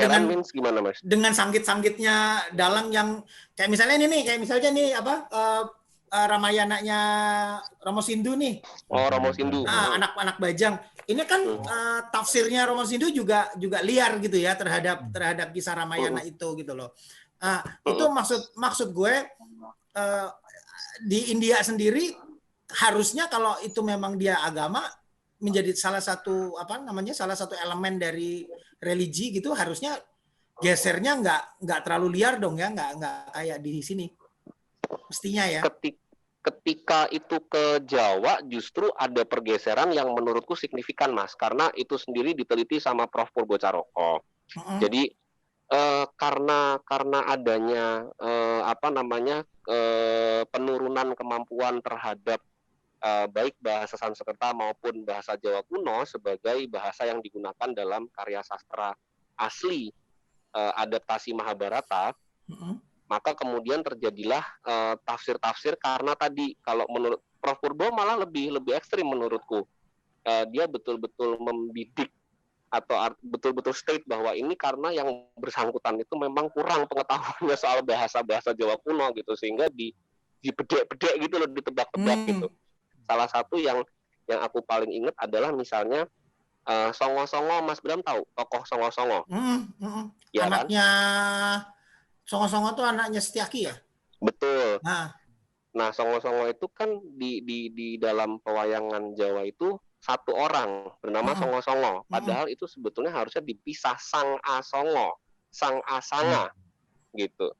dengan sanggit-sanggitnya dalang yang kayak misalnya ini nih Ramayananya Romo Sindu nih. Oh, Romo Sindu. Anak-anak Bajang. Ini kan tafsirnya Romo Sindu juga liar gitu ya terhadap kisah Ramayana itu gitu loh. Itu maksud gue di India sendiri harusnya kalau itu memang dia agama menjadi salah satu elemen dari religi gitu, harusnya gesernya nggak terlalu liar dong ya, nggak kayak di sini mestinya ya. Ketika itu ke Jawa justru ada pergeseran yang menurutku signifikan, Mas, karena itu sendiri diteliti sama Prof. Purbocaroko. Jadi karena adanya penurunan kemampuan terhadap baik bahasa Sanskerta maupun bahasa Jawa kuno sebagai bahasa yang digunakan dalam karya sastra asli adaptasi Mahabharata, maka kemudian terjadilah tafsir-tafsir karena tadi kalau menurut Prof. Purbo malah lebih ekstrim menurutku. Dia betul-betul membidik atau betul-betul state bahwa ini karena yang bersangkutan itu memang kurang pengetahuannya soal bahasa Jawa kuno gitu, sehingga dibedek-bedek gitu loh, ditebak-tebak gitu. Salah satu yang aku paling ingat adalah misalnya Songo-Songo, Mas Bram tahu tokoh Songo-Songo? Ya, anaknya kan? Songo-Songo itu anaknya Setyaki ya? Betul. Nah, Songo-Songo itu kan di dalam pewayangan Jawa itu satu orang bernama Songo-Songo. Padahal itu sebetulnya harusnya dipisah Sang Asongo, Sang Asanga gitu.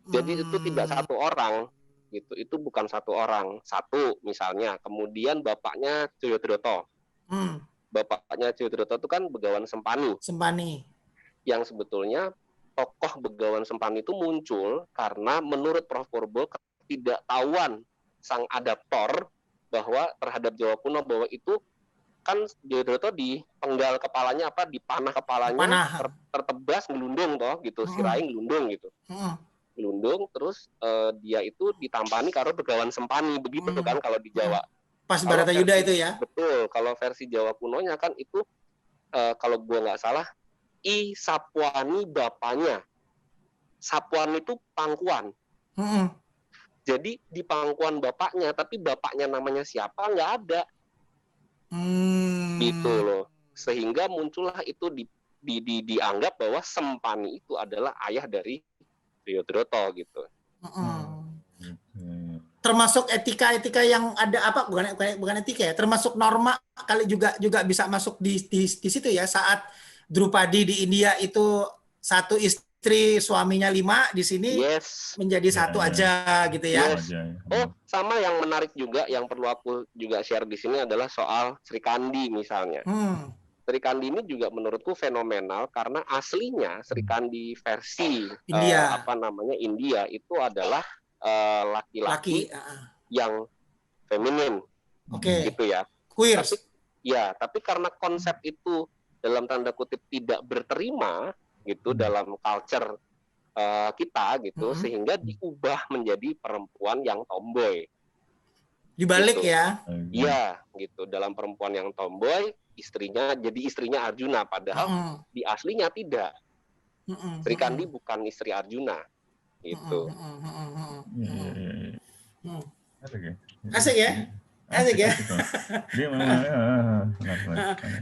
Jadi itu tidak satu orang gitu. Itu bukan satu orang. Satu misalnya. Kemudian bapaknya Jayadratha. Bapaknya Jayadratha itu kan Begawan Sempani. Yang sebetulnya tokoh Begawan Sempani itu muncul karena menurut Prof. Purbo ketidaktahuan sang adaptor bahwa terhadap Jawa kuno, bahwa itu kan Jayadratha dipenggal kepalanya dipanah kepalanya, tertebas ngelundung toh gitu, sirai ngelundung gitu. Ngelundung terus dia itu ditampani karo Begawan Sempani begitu kan kalau di Jawa. Pas Baratayuda itu ya. Betul, kalau versi Jawa kunonya kan itu kalau gua nggak salah I Sapuani bapaknya. Sapuan itu pangkuan. Jadi di pangkuan bapaknya, tapi bapaknya namanya siapa nggak ada. Gitu loh. Sehingga muncullah itu dianggap bahwa Sempani itu adalah ayah dari Jayadratha gitu. Termasuk etika-etika yang ada bukan etika ya, termasuk norma kali juga bisa masuk di situ ya, saat Drupadi di India itu satu istri, suaminya 5, di sini menjadi satu aja gitu ya. Oh, sama yang menarik juga yang perlu aku juga share di sini adalah soal Sri Kandi misalnya. Sri Kandi ini juga menurutku fenomenal karena aslinya Sri Kandi versi India. India itu adalah laki-laki yang feminin. Gitu ya. Queer. Tapi karena konsep itu dalam tanda kutip tidak berterima gitu dalam culture kita gitu, sehingga diubah menjadi perempuan yang tomboy. Dibalik gitu. Ya? Iya, gitu. Dalam perempuan yang tomboy, jadi istrinya Arjuna, padahal di aslinya tidak. Sri Kandi bukan istri Arjuna, gitu. Asik ya? Asik ya.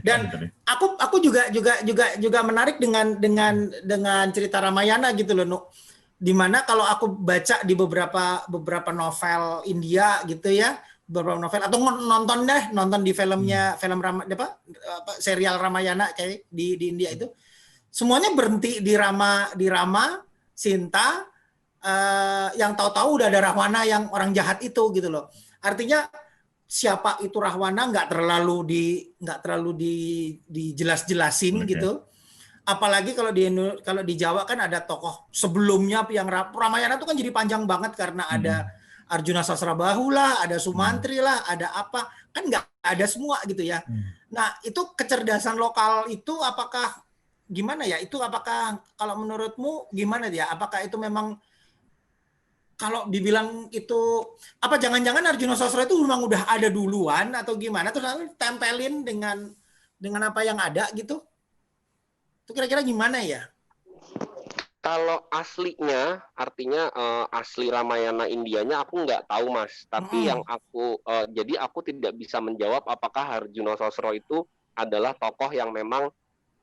Dan aku juga menarik dengan cerita Ramayana gitu loh, Nuk. Dimana kalau aku baca di beberapa novel India gitu ya, beberapa novel atau nonton di film serial Ramayana kayak di India itu, semuanya berhenti di Rama, Sinta, yang tahu-tahu udah ada Rahwana yang orang jahat itu gitu loh. Artinya siapa itu Rahwana nggak terlalu dijelas-jelasin gitu. Apalagi kalau di Jawa kan ada tokoh sebelumnya yang Ramayana itu kan jadi panjang banget karena ada Arjuna Sasrabahu lah, ada Sumantri lah, ada apa, kan nggak ada semua gitu ya. Nah itu kecerdasan lokal itu apakah gimana ya? Itu apakah kalau menurutmu gimana ya? Apakah itu memang kalau dibilang itu apa jangan-jangan Arjuna Sasra itu memang udah ada duluan atau gimana terus nanti tempelin dengan apa yang ada gitu? Itu kira-kira gimana ya? Kalau aslinya, artinya asli Ramayana Indianya aku nggak tahu Mas. Tapi yang jadi aku tidak bisa menjawab apakah Arjuna Sasra itu adalah tokoh yang memang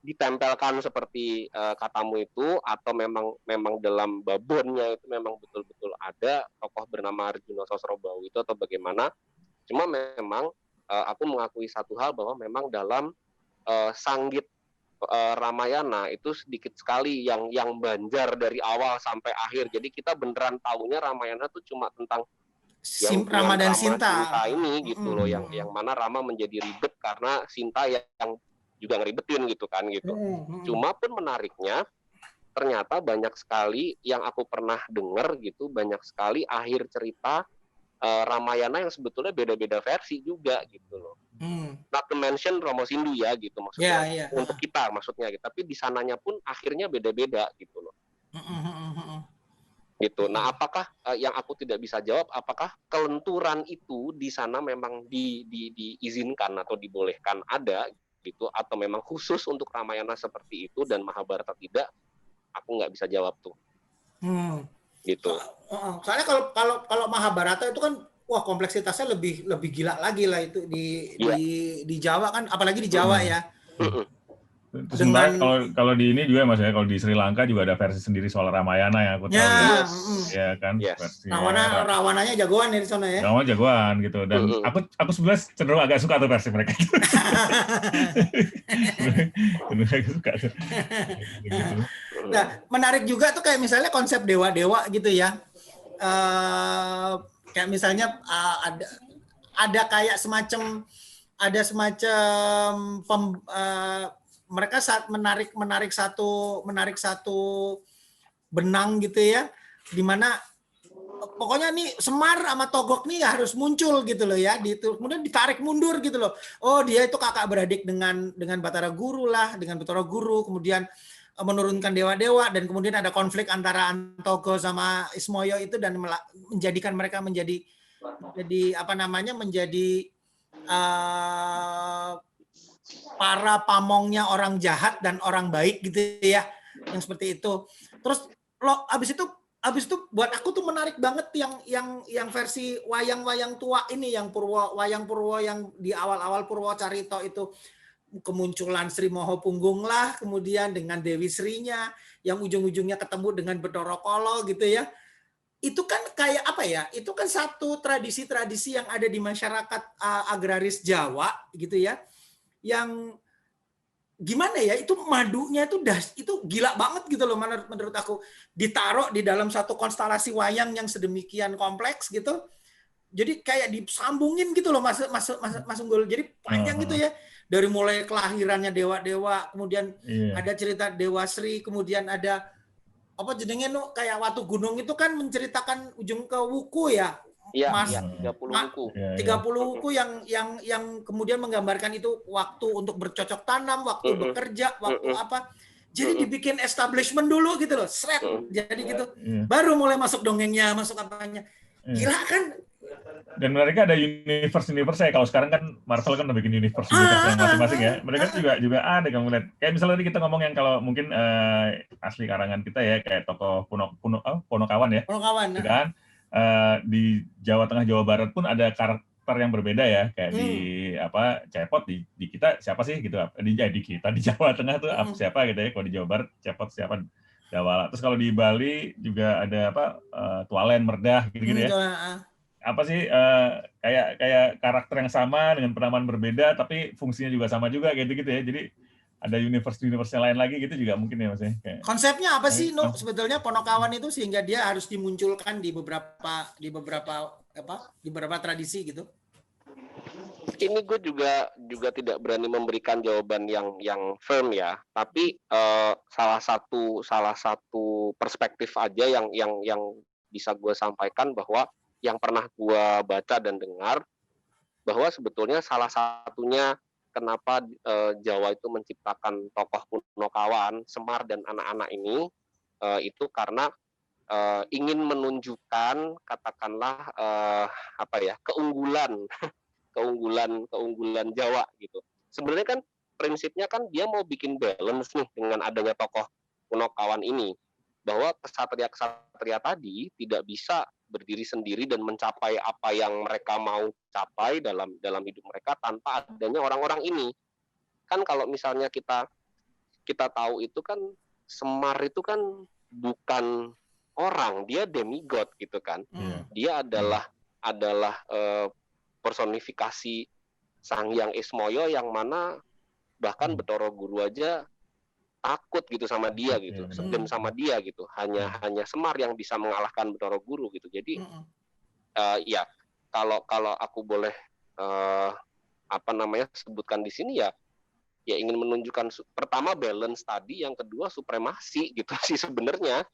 ditempelkan seperti katamu itu, atau memang dalam babonnya itu memang betul-betul ada tokoh bernama Arjuna Sasrabahu itu atau bagaimana. Cuma memang aku mengakui satu hal bahwa memang dalam sanggit Ramayana itu sedikit sekali yang banjar dari awal sampai akhir. Jadi kita beneran tahunya Ramayana tuh cuma tentang Rama dan Sinta ini gitu loh, yang mana Rama menjadi ribet karena Sinta yang juga ngeribetin gitu kan gitu. Cuma pun menariknya ternyata banyak sekali yang aku pernah dengar gitu, banyak sekali akhir cerita Ramayana yang sebetulnya beda-beda versi juga gitu loh. Not to mention Romo Sindu ya gitu maksudnya, untuk kita maksudnya gitu. Tapi di sananya pun akhirnya beda-beda gitu loh. Gitu. Nah, apakah yang aku tidak bisa jawab, apakah kelenturan itu di sana memang diizinkan atau dibolehkan ada gitu, atau memang khusus untuk Ramayana seperti itu dan Mahabharata tidak? Aku nggak bisa jawab tuh. Gitu. Soalnya kalau Mahabharata itu kan wah kompleksitasnya lebih gila lagi lah itu di Jawa kan, apalagi di Jawa ya. Sementara kalau di ini juga Mas ya, kalau di Sri Lanka juga ada versi sendiri soal Ramayana yang aku tahu ya kan. Versi Rawananya jagoan ya di sana ya. Rawana jagoan gitu, dan aku sebenarnya cenderung agak suka tuh versi mereka. Cenderung suka tuh. Gitu. Nah, menarik juga tuh kayak misalnya konsep dewa-dewa gitu ya. Kayak misalnya ada kayak semacam mereka saat menarik satu benang gitu ya, di mana pokoknya nih Semar sama Togok nih harus muncul gitu loh ya, kemudian ditarik mundur gitu loh. Oh, dia itu kakak beradik dengan Batara Guru lah, dengan Batara Guru, kemudian menurunkan dewa-dewa, dan kemudian ada konflik antara Antogo sama Ismoyo itu, dan menjadikan mereka menjadi para pamongnya orang jahat dan orang baik gitu ya, yang seperti itu. Terus abis itu buat aku tuh menarik banget yang versi wayang-wayang tua ini, yang wayang Purwo yang di awal-awal Purwocarito itu, kemunculan Sri Moho Punggung lah, kemudian dengan Dewi Srinya yang ujung-ujungnya ketemu dengan Bathara Kala gitu ya. Itu kan kayak apa ya? Itu kan satu tradisi-tradisi yang ada di masyarakat agraris Jawa gitu ya. Yang gimana ya? Itu madunya itu gila banget gitu loh menurut aku. Ditaruh di dalam satu konstelasi wayang yang sedemikian kompleks gitu. Jadi kayak disambungin gitu loh Mas Unggul. Jadi panjang gitu ya. Dari mulai kelahirannya dewa-dewa, kemudian ada cerita Dewa Sri, kemudian ada apa jenenge kayak Watu Gunung itu kan menceritakan ujung ke wuku ya. Mas, 30 wuku. 30 wuku yang kemudian menggambarkan itu waktu untuk bercocok tanam, waktu bekerja, waktu apa. Jadi dibikin establishment dulu gitu loh. Jadi gitu. Baru mulai masuk dongengnya, masuk apanya. Gila kan? Dan mereka ada universe ya. Kalau sekarang kan Marvel kan udah bikin universe yang masing-masing ya. Mereka juga ada kamu lihat. Kayak misalnya tadi kita ngomong yang kalau mungkin asli karangan kita ya, kayak tokoh Ponokawan ya. Ponokawan. Gitu kan. Di Jawa Tengah, Jawa Barat pun ada karakter yang berbeda ya. Kayak di Cepot di kita siapa sih gitu. Di kita di Jawa Tengah tuh siapa gitu ya. Kalau di Jawa Barat Cepot siapa? Jawa. Terus kalau di Bali juga ada Tualen, Merdah gitu-gitu ya. Apa sih kayak karakter yang sama dengan penamaan berbeda tapi fungsinya juga sama juga gitu ya. Jadi ada universe yang lain lagi gitu juga mungkin ya Mas ya. Konsepnya apa sih sebetulnya Ponokawan itu sehingga dia harus dimunculkan di beberapa tradisi gitu? Ini gue juga tidak berani memberikan jawaban yang firm ya, tapi salah satu perspektif aja yang bisa gue sampaikan bahwa yang pernah gue baca dan dengar bahwa sebetulnya salah satunya kenapa Jawa itu menciptakan tokoh Ponokawan, Semar dan anak-anak ini itu karena ingin menunjukkan katakanlah keunggulan Jawa gitu. Sebenarnya kan prinsipnya kan dia mau bikin balance nih dengan adanya tokoh Ponokawan ini, bahwa kesatria tadi tidak bisa berdiri sendiri dan mencapai apa yang mereka mau capai dalam hidup mereka tanpa adanya orang-orang ini. Kan kalau misalnya kita tahu itu kan Semar itu kan bukan orang, dia demigod gitu kan. Dia adalah personifikasi Sang Hyang Ismoyo yang mana bahkan Bathara Guru aja takut gitu sama dia gitu, segan sama dia gitu. Hanya Semar yang bisa mengalahkan Bathara Guru gitu. Jadi ya kalau aku boleh sebutkan di sini ya ingin menunjukkan pertama balance tadi, yang kedua supremasi gitu sih sebenarnya.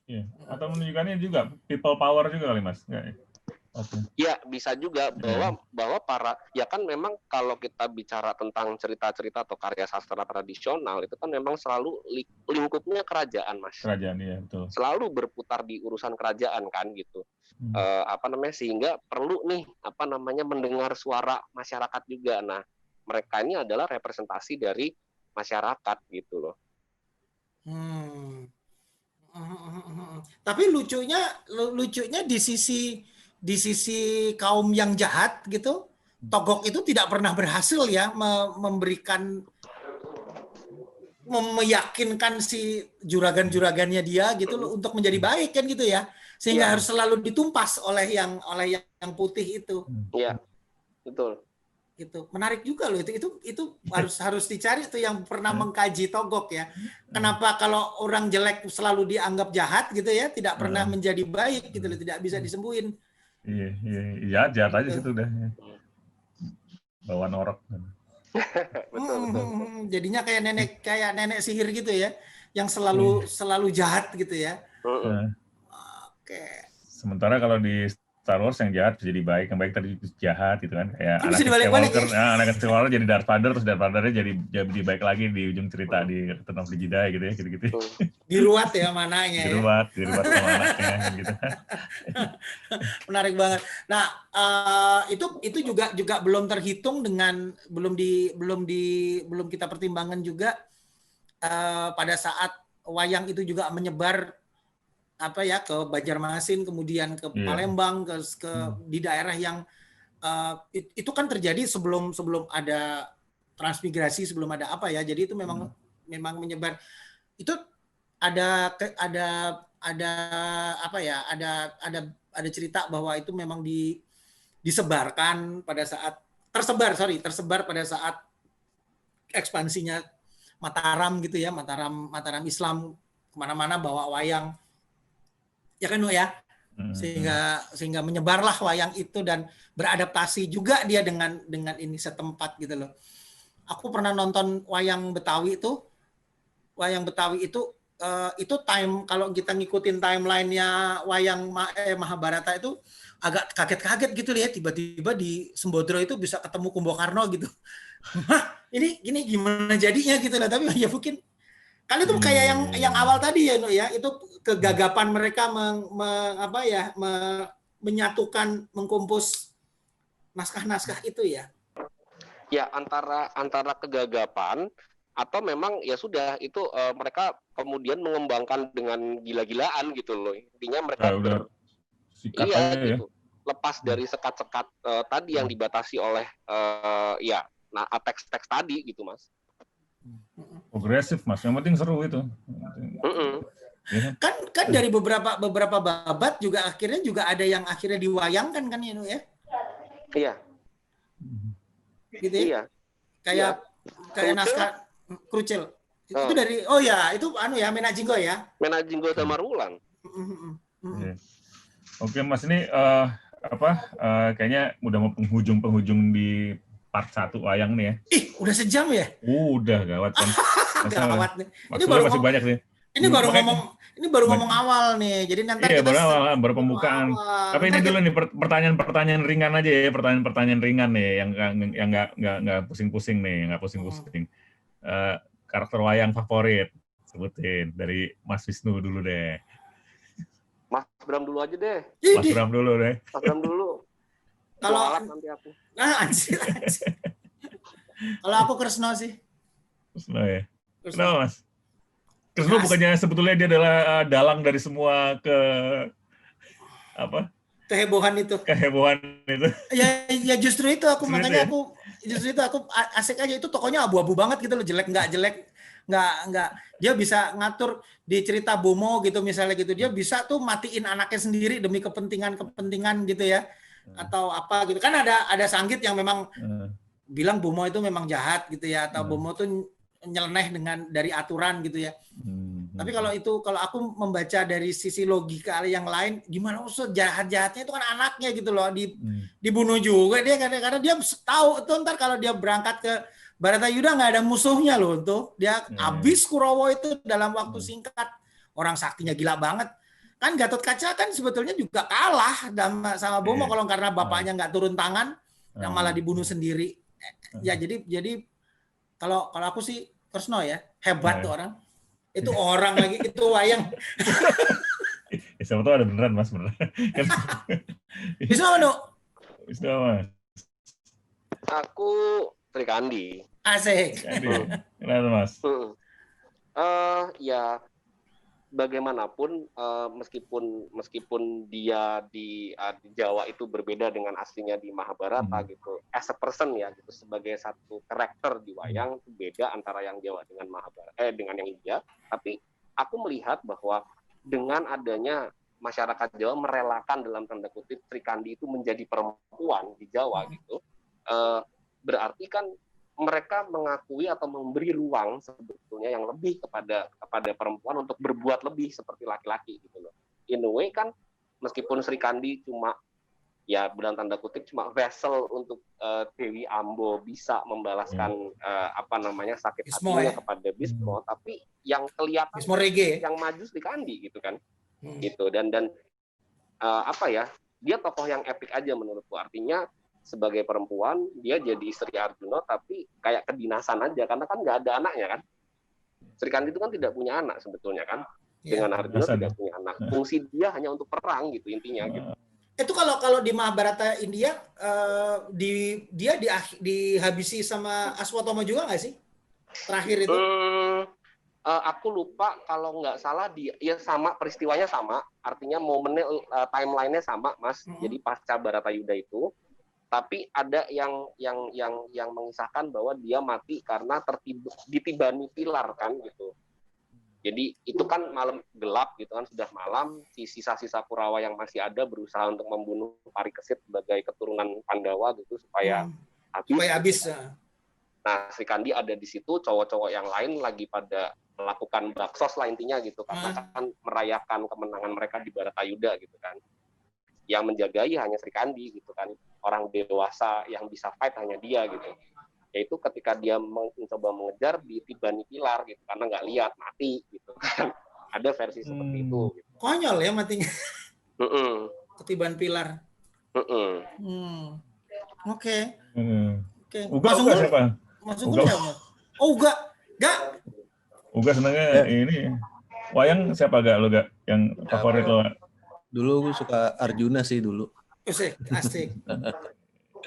Ya. Atau menunjukkannya juga people power juga kali Mas. Ya bisa juga bahwa para ya kan memang kalau kita bicara tentang cerita-cerita atau karya sastra tradisional itu kan memang selalu lingkupnya kerajaan, Mas. Kerajaan, ya betul. Selalu berputar di urusan kerajaan kan gitu. Sehingga perlu nih mendengar suara masyarakat juga. Nah, mereka ini adalah representasi dari masyarakat gitu loh. Tapi lucunya di sisi kaum yang jahat gitu, Togok itu tidak pernah berhasil ya meyakinkan si juragan-juragannya dia gitu loh untuk menjadi baik kan gitu ya, sehingga harus selalu ditumpas oleh yang putih itu. Iya, betul. Gitu. Menarik juga loh itu harus dicari tuh yang pernah mengkaji Togok ya. Kenapa kalau orang jelek selalu dianggap jahat gitu ya, tidak pernah menjadi baik gitu loh, tidak bisa disembuhin. Iya, jahat aja situ udah. Bawa norok. Betul. Jadinya kayak nenek sihir gitu ya, yang selalu jahat gitu ya. Oke. Sementara kalau di Star Wars yang jahat jadi baik, yang baik tadi jahat gitu kan. Kayak anak Skywalker jadi Darth Vader, terus Darth Vader-nya jadi baik lagi di ujung cerita di Return of the Jedi gitu ya, gitu-gitu. Diruat ya mananya. Diruat sama anaknya gitu. Menarik banget. Nah, itu juga belum terhitung dengan belum kita pertimbangkan juga pada saat wayang itu juga menyebar ke Banjarmasin, kemudian ke Palembang, ke di daerah yang itu kan terjadi sebelum ada transmigrasi, sebelum ada jadi itu memang menyebar. Itu ada cerita bahwa itu memang disebarkan pada saat tersebar pada saat ekspansinya Mataram gitu ya, Mataram Islam kemana-mana bawa wayang. Ya kan ya, sehingga menyebarlah wayang itu dan beradaptasi juga dia dengan ini setempat gitu loh. Aku pernah nonton wayang Betawi itu time kalau kita ngikutin timelinenya wayang Mahabharata itu agak kaget-kaget gitu ya, tiba-tiba di Sembodro itu bisa ketemu Kumbakarna gitu. Hah, ini gimana jadinya gitu lah, tapi ya mungkin kan itu kayak yang awal tadi ya, itu kegagapan mereka menyatukan, mengkumpus naskah-naskah itu ya. Ya antara kegagapan atau memang ya sudah itu mereka kemudian mengembangkan dengan gila-gilaan gitu loh. Intinya mereka gitu. Lepas dari sekat-sekat tadi yang dibatasi oleh teks-teks tadi gitu, Mas. Progresif, Mas. Yang penting seru itu. Kan dari beberapa babat juga akhirnya ada yang akhirnya diwayangkan kan ya. Iya. Gitu ya. Iya. Kayak naskah Krucil. Itu dari itu Menak Jinggo ya. Menak Jinggo Damarwulan. Oke, Mas, ini kayaknya udah mau penghujung di part 1 wayang nih ya. Udah sejam ya? Udah gawat kan. Gawat nih. Ini masih banyak sih. Ini baru ngomong awal nih. Jadi nanti baru pembukaan. Tapi ini dulu nih pertanyaan ringan aja ya, pertanyaan ringan nih yang nggak pusing-pusing nih, nggak pusing-pusing. Karakter wayang favorit sebutin dari Mas Wisnu dulu deh. Mas Bram dulu aja deh. Mas Bram dulu deh. Mas Bram dulu. Kalau nanti aku. Anjir. Kalau aku Kresno sih. Kresno ya. Kenapa, Mas? Kresno bukannya sebetulnya dia adalah dalang dari semua kehebohan itu. Ya justru itu aku asik aja, itu tokonya abu-abu banget gitu loh, jelek nggak dia bisa ngatur di cerita Bomo gitu misalnya gitu, dia bisa tuh matiin anaknya sendiri demi kepentingan gitu ya, atau apa gitu kan. Ada Sanggit yang memang bilang Bomo itu memang jahat gitu ya, atau Bomo tuh nyeleneh dari aturan gitu ya. Tapi kalau aku membaca dari sisi logika yang lain, gimana usah jahat-jahatnya itu kan anaknya gitu loh, dibunuh juga dia karena dia tahu tuh ntar kalau dia berangkat ke Baratayuda nggak ada musuhnya loh tuh, dia habis Kurawa itu dalam waktu singkat, orang saktinya gila banget. Kan Gatot Kaca kan sebetulnya juga kalah sama Bomo kalau karena bapaknya nggak turun tangan, yang malah dibunuh sendiri. Ya jadi kalau aku sih Kresna ya, hebat tuh orang. Itu orang lagi, itu wayang. Siapa tahu ada beneran Mas, beneran. Bisa mana? Bisa Mas. Aku Srikandi. Asik. Kenapa Mas? Ya bagaimanapun meskipun dia di Jawa itu berbeda dengan aslinya di Mahabharata gitu, as a person ya gitu, sebagai satu karakter di wayang beda antara yang Jawa dengan dengan yang India. Tapi aku melihat bahwa dengan adanya masyarakat Jawa merelakan dalam tanda kutip Srikandi itu menjadi perempuan di Jawa gitu, berarti kan mereka mengakui atau memberi ruang sebetulnya yang lebih kepada perempuan untuk berbuat lebih seperti laki-laki gitu loh. In a way kan meskipun Srikandi cuma ya dalam tanda kutip cuma vessel untuk Dewi Ambo bisa membalaskan sakit hatinya kepada Bismo, tapi yang kelihatan yang maju Srikandi gitu kan. Gitu dan dia tokoh yang epik aja menurutku, artinya sebagai perempuan dia jadi istri Arjuna tapi kayak kedinasan aja karena kan nggak ada anaknya kan. Srikandi itu kan tidak punya anak sebetulnya kan, dengan Arjuna tidak punya anak, fungsi dia hanya untuk perang gitu intinya gitu. Itu kalau di Mahabharata India dia dihabisi sama Aswatthama juga nggak sih terakhir itu? Aku lupa, kalau nggak salah dia ya sama, peristiwanya sama, artinya momennya timelinenya sama Mas. Jadi pasca Baratayuda itu, tapi ada yang mengisahkan bahwa dia mati karena ditibani pilar kan gitu. Jadi itu kan malam gelap gitu kan, sudah malam, sisa-sisa Kurawa yang masih ada berusaha untuk membunuh Parikesit sebagai keturunan Pandawa gitu supaya habis. Nah, Srikandi ada di situ, cowok-cowok yang lain lagi pada melakukan baksos lah intinya gitu, karena kan merayakan kemenangan mereka di Baratayuda gitu kan. Yang menjagai hanya Srikandi gitu kan, orang dewasa yang bisa fight hanya dia gitu. Yaitu ketika dia mencoba mengejar ditibani pilar gitu karena nggak lihat, mati gitu kan. Ada versi seperti itu gitu. Konyol ya matinya. Ketiban pilar. Oke. Uga siapa? Mas Unggul siapa? Oh, Uga. Uga senangnya ini wayang siapa gak lo gak yang favorit lo? Dulu gue suka Arjuna sih dulu. Asik.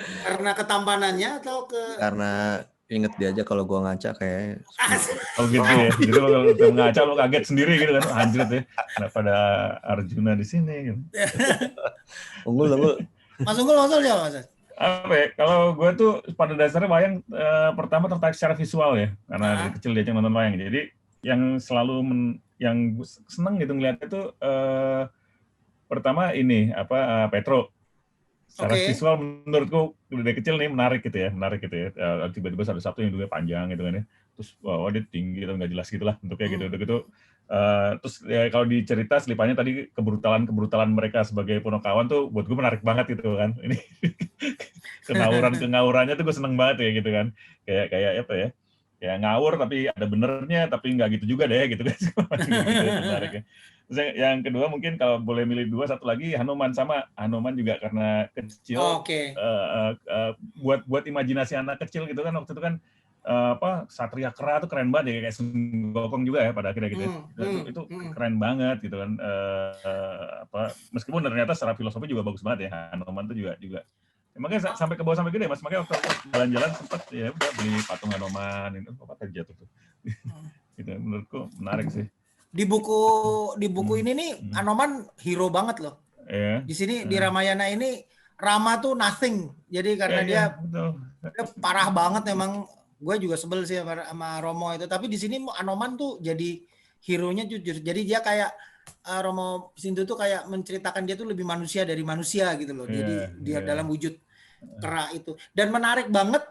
Karena ketampanannya atau Karena inget dia aja kalau gue ngaca kayak. Oh gitu ya. Jadi kalau ngaca lo kaget sendiri gitu kan, anjir ya. Kenapa ada Arjuna di sini gitu. Unggul. Mas Unggul siapa Mas? Apa ya, kalau gue tuh pada dasarnya wayang pertama tertarik secara visual ya, karena dari kecil diajak nonton wayang. Jadi yang selalu yang seneng gitu ngeliatnya tuh pertama ini Petro. Secara visual menurutku dari kecil nih menarik gitu ya. Tiba-tiba satu yang juga panjang gitu kan ya. Terus dia tinggi atau nggak jelas gitulah bentuknya gitu. Terus ya, kalau dicerita selipannya tadi kebrutalan mereka sebagai Punokawan tuh buat gue menarik banget gitu kan. Ini kengawurannya tuh gue seneng banget ya gitu kan. Kayak apa ya? Ya ngawur tapi ada benernya, tapi nggak gitu juga deh gitu kan. Gitu, menarik ya. Terus yang kedua mungkin kalau boleh milih dua, satu lagi Hanuman juga karena kecil. Buat imajinasi anak kecil gitu kan, waktu itu kan Satria Kera tuh keren banget ya, kayak Sun Gokong juga ya pada akhirnya gitu ya. Itu keren banget gitu kan. Meskipun ternyata secara filosofi juga bagus banget ya, Hanuman tuh juga. Makanya sampai ke bawah sampai gede Mas, makanya waktu jalan-jalan sempat ya udah beli patung Hanuman itu apa jatuh tuh. Gitu menurutku menarik sih. Di buku ini nih Hanuman hero banget loh. Di sini di Ramayana ini Rama tuh nothing. Jadi karena dia parah banget memang. Gue juga sebel sih sama Romo itu. Tapi di sini Hanuman tuh jadi hero-nya jujur. Jadi dia kayak Romo Sindu tuh kayak menceritakan dia tuh lebih manusia dari manusia gitu loh. Jadi dia dalam wujud kera itu. Dan menarik banget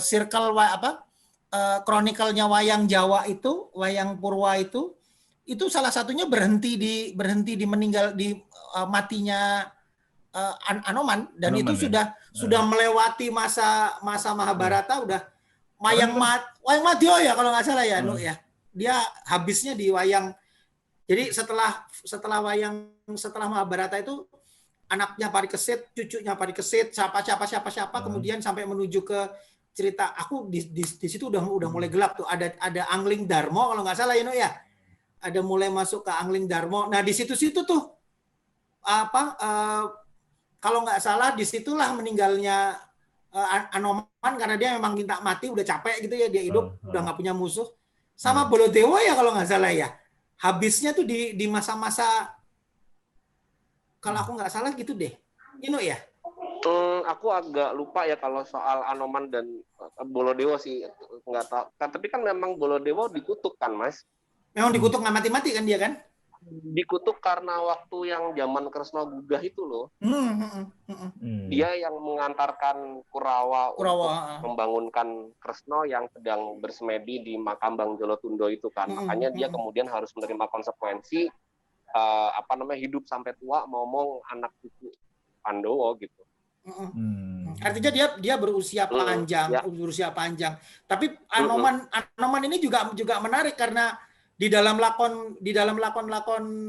circle kronikalnya wayang Jawa itu, wayang Purwa itu salah satunya berhenti di meninggal di matinya Anoman, dan itu ya? sudah melewati masa Mahabharata, udah wayang Madya ya kalau nggak salah ya, Nuk ya. Dia habisnya di wayang. Jadi setelah Mahabharata itu anaknya Parikesit, cucunya Parikesit, siapa kemudian sampai menuju ke cerita aku di situ udah mulai gelap tuh, ada Angling Darmo kalau nggak salah ya, Nuk ya. Ada mulai masuk ke Angling Darmo. Nah, di situ tuh kalau nggak salah disitulah meninggalnya Anoman, karena dia memang minta mati, udah capek gitu ya, dia hidup udah nggak punya musuh. Sama Baladewa ya kalau nggak salah ya, habisnya tuh di masa-masa, kalau aku nggak salah gitu deh, Ino ya. Aku agak lupa ya kalau soal Anoman dan Baladewa sih, nggak tahu. Tapi kan memang Baladewa dikutuk kan, Mas? Memang dikutuk nggak mati-mati kan dia kan? Dikutuk karena waktu yang zaman Kresna Gugah itu loh. Dia yang mengantarkan Kurawa untuk membangunkan Kresna yang sedang bersemedi di makam Bang Jolotundo itu kan. Makanya dia kemudian harus menerima konsekuensi hidup sampai tua ngomong anak cucu Pandowo gitu. Artinya dia berusia panjang, berusia panjang. Tapi Anoman ini juga menarik karena di dalam lakon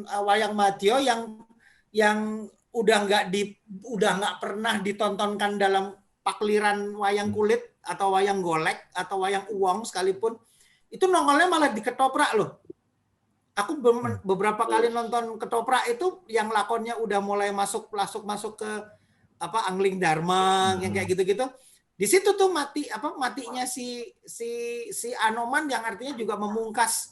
wayang Madya yang udah nggak pernah ditontonkan dalam pakliran wayang kulit atau wayang golek atau wayang uwong sekalipun, itu nongolnya malah di ketoprak loh. Aku beberapa kali nonton ketoprak itu yang lakonnya udah mulai masuk ke Angling Dharma yang kayak gitu-gitu. Di situ tuh matinya si Anoman, yang artinya juga memungkas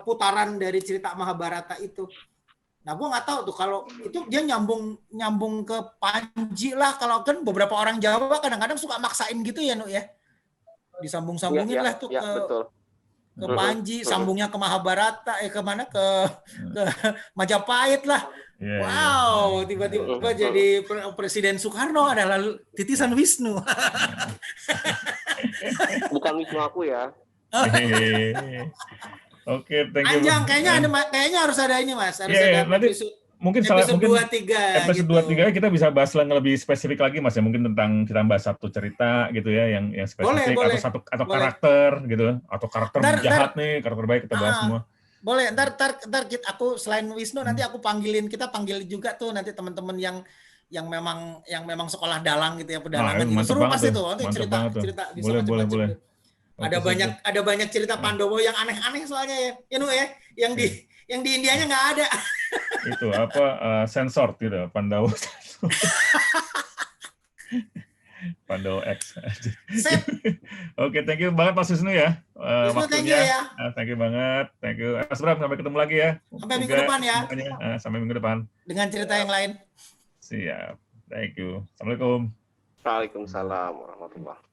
putaran dari cerita Mahabharata itu. Nah, gue nggak tahu tuh kalau itu dia nyambung ke Panji lah. Kalau kan beberapa orang Jawa kadang-kadang suka maksain gitu ya, Nuk ya. Disambung-sambungin lah tuh ke Panji, sambungnya ke Mahabharata, kemana ke Majapahit lah. Wow, tiba-tiba jadi Presiden Soekarno adalah titisan Wisnu. Bukan Wisnu aku ya. Oke, thank you. Panjang, kayaknya harus ada ini, Mas. Harus ada nanti mungkin episode 2-3 gitu. 2-3 kita bisa bahas lebih spesifik lagi, Mas ya. Mungkin kita bahas satu cerita gitu ya yang spesifik, boleh. atau karakter gitu, atau karakter jahat nih, karakter baik kita bahas semua. Boleh, ntar aku selain Wisnu nanti aku kita panggil juga tuh nanti teman-teman yang memang sekolah dalang gitu ya, pedalangan gitu. Seru pasti tuh nanti cerita bisa boleh. Ada banyak cerita Pandowo yang aneh-aneh soalnya ya, yang di Indianya nggak ada. Itu sensor gitu, Pandowo. Pandowo X. Oke, thank you banget Mas Wisnu ya. Thank you ya. Thank you banget. Thank you. Mas Bram, sampai ketemu lagi ya. Sampai minggu depan ya. Sampai minggu depan. Dengan cerita yang lain. Siap. Thank you. Assalamualaikum. Waalaikumsalam warahmatullahi wabarakatuh.